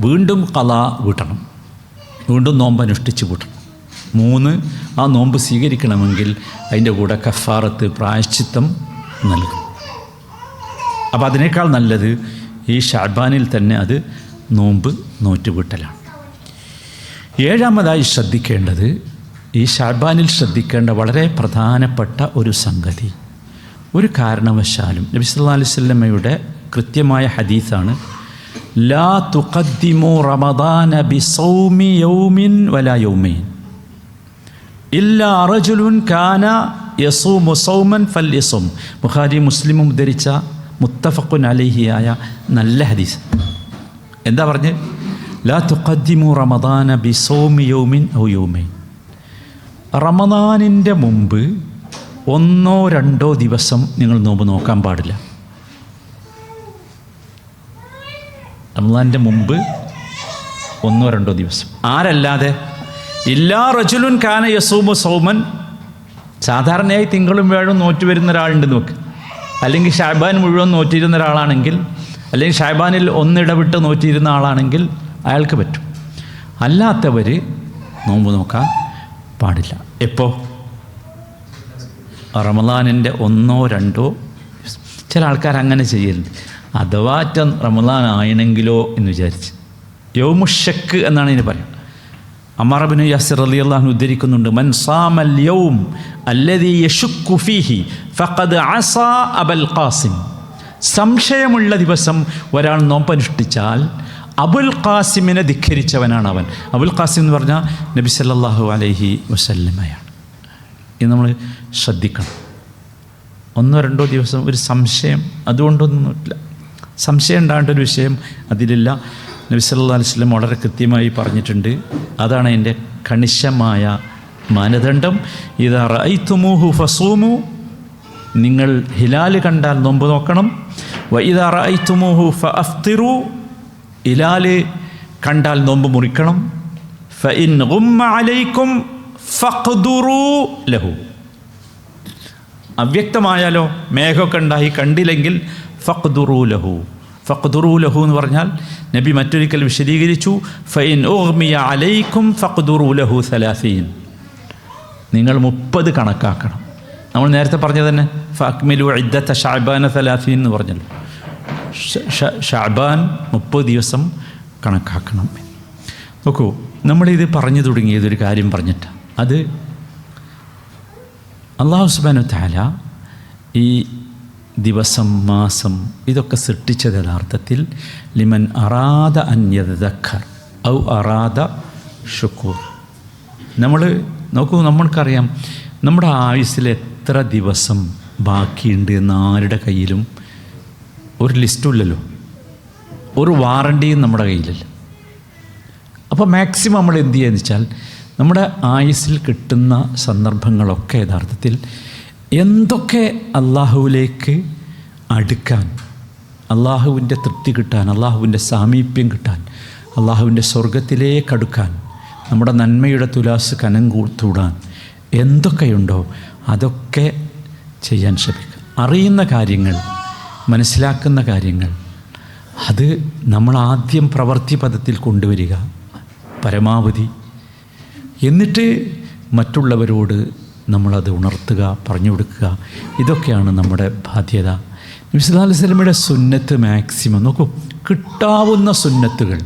വീണ്ടും ഖളാ വീട്ടണം, വീണ്ടും നോമ്പ് അനുഷ്ഠിച്ച് വീട്ടണം. 3, ആ നോമ്പ് സ്വീകരിക്കണമെങ്കിൽ അതിൻ്റെ കൂടെ കഫാറത്ത്, പ്രായശ്ചിത്തം നൽകും. അപ്പോൾ അതിനേക്കാൾ നല്ലത് ഈ ഷാബാനിൽ തന്നെ അത് നോമ്പ് നോറ്റുവീട്ടലാണ്. 7ാമതായി ശ്രദ്ധിക്കേണ്ടത്, ഈ ഷാബാനിൽ ശ്രദ്ധിക്കേണ്ട വളരെ പ്രധാനപ്പെട്ട ഒരു സംഗതി, ഒരു കാരണവശാലും നബി സല്ലല്ലാഹു അലൈഹി വസല്ലമയുടെ കൃത്യമായ ഹദീസാണ്, ലാ തുഖദ്ദിമു റമദാന ബിസൗമി യൗമിൻ വലാ യൗമൈൻ ഇല്ലാ റജുലുൻ കാന യസൂമു സൗമൻ ഫൽയസും. ബുഖാരി മുസ്ലിമും ഉദ്ധരിച്ച മുത്തഫഖുൻ അലൈഹിയായ നല്ല ഹദീസ്. എന്താ പറഞ്ഞ്? ലാ തുഖദ്ദിമു റമദാന ബിസൗമി യൗമിൻ ഔ യൗമൈൻ. റമദാനിൻ്റെ മുമ്പ് 1-2 ദിവസം നിങ്ങൾ നോമ്പ് നോക്കാൻ പാടില്ല. റമദാനിൻ്റെ മുമ്പ് 1-2 ദിവസം. ആരല്ലാതെ? ഇല്ലാ റജുലുൻ കാന യസൂമു സൗമൻ. സാധാരണയായി തിങ്കളും വ്യാഴവും നോറ്റ് വരുന്ന ഒരാളുണ്ട് നോക്ക്, അല്ലെങ്കിൽ ഷാബാൻ മുഴുവൻ നോറ്റിരുന്ന ഒരാളാണെങ്കിൽ, അല്ലെങ്കിൽ ഷാബാനിൽ 1 ഇടവിട്ട് നോറ്റിരുന്ന ആളാണെങ്കിൽ അയാൾക്ക് പറ്റും. അല്ലാത്തവർ നോമ്പ് നോക്കാൻ പാടില്ല. എപ്പോൾ? റമദാനിൻ്റെ 1-2. ചില ആൾക്കാർ അങ്ങനെ ചെയ്യലുണ്ട്, അഥവാ റമദാൻ ആയണെങ്കിലോ എന്ന് വിചാരിച്ച്. യൗമുഷക്ക് എന്നാണ് ഇതിന് പറയുക. അമ്മാർ ഇബ്നു യാസിർ റളിയല്ലാഹു അൻഹു ഉദ്ധരിക്കുന്നുണ്ട്, മൻ സാമൽ യൗം അല്ലദീ യശുക്കു ഫീഹി ഫഖദ് അസാ അബൽ ഖാസിം. സംശയമുള്ള ദിവസം ഒരാൾ നോമ്പനുഷ്ഠിച്ചാൽ അബുൽ ഖാസിമിനെ ധിക്കരിച്ചവനാണ് അവൻ. അബുൽ ഖാസിം എന്ന് പറഞ്ഞാൽ നബി സല്ലല്ലാഹു അലൈഹി വസല്ലമയാണ്. ഇത് നമ്മൾ ശ്രദ്ധിക്കണം. 1-2 ദിവസം ഒരു സംശയം, അതുകൊണ്ടൊന്നുമില്ല, സംശയം ഉണ്ടാകേണ്ട ഒരു വിഷയം അതിലില്ല. നബി സല്ലല്ലാഹു അലൈഹി വസല്ലം വളരെ കൃത്യമായി പറഞ്ഞിട്ടുണ്ട്. അതാണ് അതിൻ്റെ കണിശമായ മാനദണ്ഡം. ഇദാ റഅയ്തുമൂഹു ഫസൂമു, നിങ്ങൾ ഹിലാല് കണ്ടാൽ നോമ്പ് നോക്കണം. വ ഇദാ റഅയ്തുമൂഹു ഫഅഫ്തിറു, ഹിലാല് കണ്ടാൽ നോമ്പ് മുറിക്കണം. ഫഇൻ ഗുമ്മ അലൈക്കും ഫഖ്ദുറൂ ലഹു, അവ്യക്തമായാലോ, മേഘമൊക്കെ ഉണ്ടായി കണ്ടില്ലെങ്കിൽ ഫഖ്ദുറൂ ലഹു. ഫഖ്ദുറൂ ലഹു എന്ന് പറഞ്ഞാൽ നബി മറ്റൊരിക്കൽ വിശദീകരിച്ചു, ഫഇൻ ഉഗ്മിയ അലൈക്കും ഫഖ്ദുറൂ ലഹു 30, നിങ്ങൾ 30 കണക്കാക്കണം. നമ്മൾ നേരത്തെ പറഞ്ഞത് തന്നെ ഫഅക്മിലു ഇദ്ദത ശഅബാന 30 എന്ന് പറഞ്ഞല്ലോ. ഷഅബാൻ 30 ദിവസം കണക്കാക്കണം. നോക്കൂ, നമ്മളിത് പറഞ്ഞു തുടങ്ങിയതൊരു കാര്യം പറഞ്ഞിട്ട്, അത് അല്ലാഹു സുബ്ഹാനഹു വ തആല ഈ ദിവസം, മാസം ഇതൊക്കെ സൃഷ്ടിച്ചത് യഥാർത്ഥത്തിൽ ലിമൻ അറാദ അൻ യദക്കർ ഔ അറാദ ഷുക്കൂർ. നമ്മൾ നോക്കൂ, നമ്മൾക്കറിയാം നമ്മുടെ ആയുസ്സിൽ എത്ര ദിവസം ബാക്കിയുണ്ട് എന്ന് ആരുടെ കയ്യിലും ഒരു ലിസ്റ്റുമില്ലല്ലോ, ഒരു വാറണ്ടിയും നമ്മുടെ കയ്യിലില്ല. അപ്പോൾ മാക്സിമം നമ്മൾ എന്ത് ചെയ്യുകയെന്ന് വെച്ചാൽ, നമ്മുടെ ആയുസ്സിൽ കിട്ടുന്ന സന്ദർഭങ്ങളൊക്കെ യഥാർത്ഥത്തിൽ എന്തൊക്കെ അള്ളാഹുവിലേക്ക് അടുക്കാൻ, അള്ളാഹുവിൻ്റെ തൃപ്തി കിട്ടാൻ, അള്ളാഹുവിൻ്റെ സാമീപ്യം കിട്ടാൻ, അള്ളാഹുവിൻ്റെ സ്വർഗത്തിലേക്ക് അടുക്കാൻ, നമ്മുടെ നന്മയുടെ തുലാസ് കനം കൂടാൻ എന്തൊക്കെയുണ്ടോ അതൊക്കെ ചെയ്യാൻ ശ്രമിക്കുക. അറിയുന്ന കാര്യങ്ങൾ, മനസ്സിലാക്കുന്ന കാര്യങ്ങൾ, അത് നമ്മൾ ആദ്യം പ്രവൃത്തി പദത്തിൽ കൊണ്ടുവരിക പരമാവധി. എന്നിട്ട് മറ്റുള്ളവരോട് നമ്മളത് ഉണർത്തുക, പറഞ്ഞു കൊടുക്കുക. ഇതൊക്കെയാണ് നമ്മുടെ ബാധ്യത. നബി സല്ലല്ലാഹു അലൈഹി വസല്ലമയുടെ സുന്നത്ത് മാക്സിമം നോക്കൂ, കിട്ടാവുന്ന സുന്നത്തുകൾ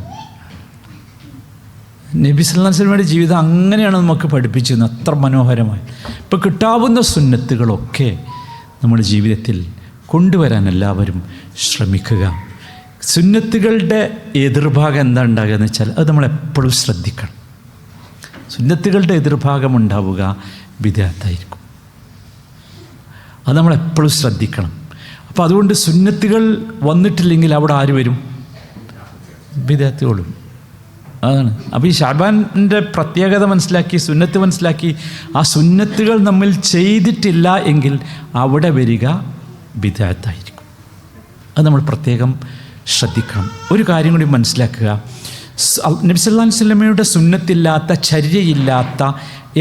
നബി സല്ലല്ലാഹു അലൈഹി വസല്ലമയുടെ ജീവിതം അങ്ങനെയാണ് നമുക്ക് പഠിപ്പിച്ചിരുന്നത്, അത്ര മനോഹരമായി. ഇപ്പോൾ കിട്ടാവുന്ന സുന്നത്തുകളൊക്കെ നമ്മുടെ ജീവിതത്തിൽ കൊണ്ടുവരാൻ എല്ലാവരും ശ്രമിക്കുക. സുന്നത്തുകളുടെ എതിർഭാഗം എന്താ ഉണ്ടാകുക എന്ന് വെച്ചാൽ അത് നമ്മളെപ്പോഴും ശ്രദ്ധിക്കണം. സുന്നത്തുകളുടെ എതിർഭാഗം ഉണ്ടാവുക ബിദ്അത്തായിരിക്കും. അത് നമ്മളെപ്പോഴും ശ്രദ്ധിക്കണം. അപ്പോൾ അതുകൊണ്ട് സുന്നത്തുകൾ വന്നിട്ടില്ലെങ്കിൽ അവിടെ ആര് വരും? ബിദ്അത്തുകളും. അതാണ്. അപ്പോൾ ഈ ശഅബാൻ്റെ പ്രത്യേകത മനസ്സിലാക്കി, സുന്നത്ത് മനസ്സിലാക്കി, ആ സുന്നത്തുകൾ നമ്മൾ ചെയ്തിട്ടില്ല എങ്കിൽ അവിടെ വരിക ബിദ്അത്തായിരിക്കും. അത് നമ്മൾ പ്രത്യേകം ശ്രദ്ധിക്കണം. ഒരു കാര്യം കൂടി മനസ്സിലാക്കുക, നബി സല്ലല്ലാഹു അലൈഹി വസല്ലമയുടെ സുന്നത്തില്ലാത്ത, ചര്യയില്ലാത്ത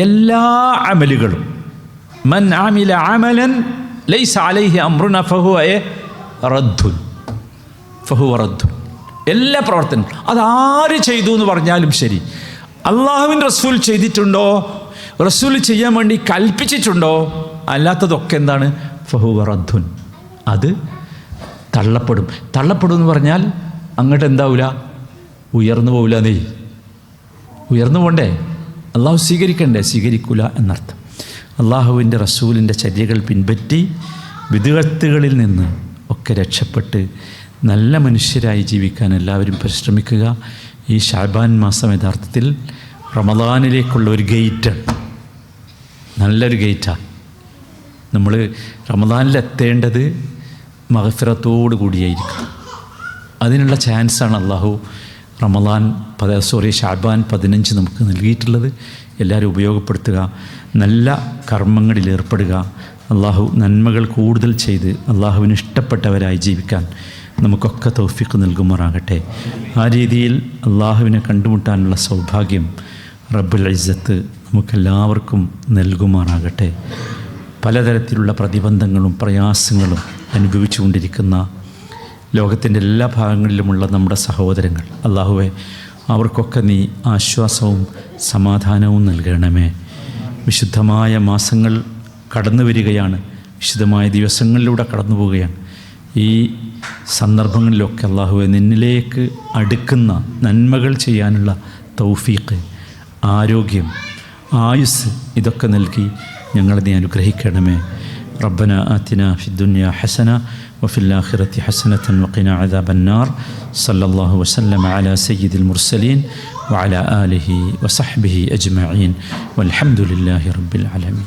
എല്ലാ അമലുകളും, മൻ ആമില അമലൻ ലൈസ അലൈഹി അംറുന ഫഹുവ റദ്ദുൻ, ഫഹുവ റദ്ദുൻ. എല്ലാ പ്രവർത്തനവും അതാര് ചെയ്തു എന്ന് പറഞ്ഞാലും ശരി, അള്ളാഹുവിൻ്റെ റസൂൽ ചെയ്തിട്ടുണ്ടോ, റസൂൽ ചെയ്യാൻ വേണ്ടി കൽപ്പിച്ചിട്ടുണ്ടോ, അല്ലാത്തതൊക്കെ എന്താണ്? ഫഹുവ റദ്ദുൻ. അത് തള്ളപ്പെടും. തള്ളപ്പെടും എന്ന് പറഞ്ഞാൽ അങ്ങോട്ട് എന്താവില്ല? ഉയർന്നു പോവില്ല. നീ ഉയർന്നു പോണ്ടേ, അള്ളാഹു സ്വീകരിക്കണ്ടേ? സ്വീകരിക്കില്ല എന്നർത്ഥം. അള്ളാഹുവിൻ്റെ റസൂലിൻ്റെ ചര്യകൾ പിൻപറ്റി വിദ്അത്തുകളിൽ നിന്ന് ഒക്കെ രക്ഷപ്പെട്ട് നല്ല മനുഷ്യരായി ജീവിക്കാൻ എല്ലാവരും പരിശ്രമിക്കുക. ഈ ശഅബാൻ മാസം യഥാർത്ഥത്തിൽ റമദാനിലേക്കുള്ള ഒരു ഗേറ്റാണ്, നല്ലൊരു ഗേറ്റാണ്. നമ്മൾ റമദാനിലെത്തേണ്ടത് മഗ്ഫിറത്തോടു കൂടിയായിരിക്കും. അതിനുള്ള ചാൻസാണ് ശഅബാൻ 15 നമുക്ക് നൽകിയിട്ടുള്ളത്. എല്ലാവരും ഉപയോഗപ്പെടുത്തുക, നല്ല കർമ്മങ്ങളിൽ ഏർപ്പെടുക. അള്ളാഹു നന്മകൾ കൂടുതൽ ചെയ്ത് അള്ളാഹുവിന് ഇഷ്ടപ്പെട്ടവരായി ജീവിക്കാൻ നമുക്കൊക്കെ തൗഫീഖ് നൽകുമാറാകട്ടെ. ആ രീതിയിൽ അള്ളാഹുവിനെ കണ്ടുമുട്ടാനുള്ള സൗഭാഗ്യം റബ്ബുൽ ഇസ്സത്ത് നമുക്കെല്ലാവർക്കും നൽകുമാറാകട്ടെ. പലതരത്തിലുള്ള പ്രതിബന്ധങ്ങളും പ്രയാസങ്ങളും അനുഭവിച്ചു കൊണ്ടിരിക്കുന്ന ലോകത്തിൻ്റെ എല്ലാ ഭാഗങ്ങളിലുമുള്ള നമ്മുടെ സഹോദരങ്ങൾ, അള്ളാഹുവെ അവർക്കൊക്കെ നീ ആശ്വാസവും സമാധാനവും നൽകണമേ. വിശുദ്ധമായ മാസങ്ങൾ കടന്നു വരികയാണ്, വിശുദ്ധമായ ദിവസങ്ങളിലൂടെ കടന്നു പോവുകയാണ്. ഈ സന്ദർഭങ്ങളിലൊക്കെ അള്ളാഹുവെ നിന്നിലേക്ക് അടുക്കുന്ന നന്മകൾ ചെയ്യാനുള്ള തൗഫീഖ്, ആരോഗ്യം, ആയുസ് ഇതൊക്കെ നൽകി ഞങ്ങളെ നീ അനുഗ്രഹിക്കണമേ. റബ്ബന ആതിന ഫിദ്ദുനിയ ഹസന വഫിൽ ആഖിറതി ഹസനതൻ വഖിന അദാബന്നാർ. സല്ലല്ലാഹു വസല്ലമ അലാ സയ്യിദിൽ മുർസലീൻ വഅലാ ആലിഹി വസഹ്ബിഹി അജ്മഈൻ വൽഹംദുലില്ലാഹി റബ്ബിൽ ആലമീൻ.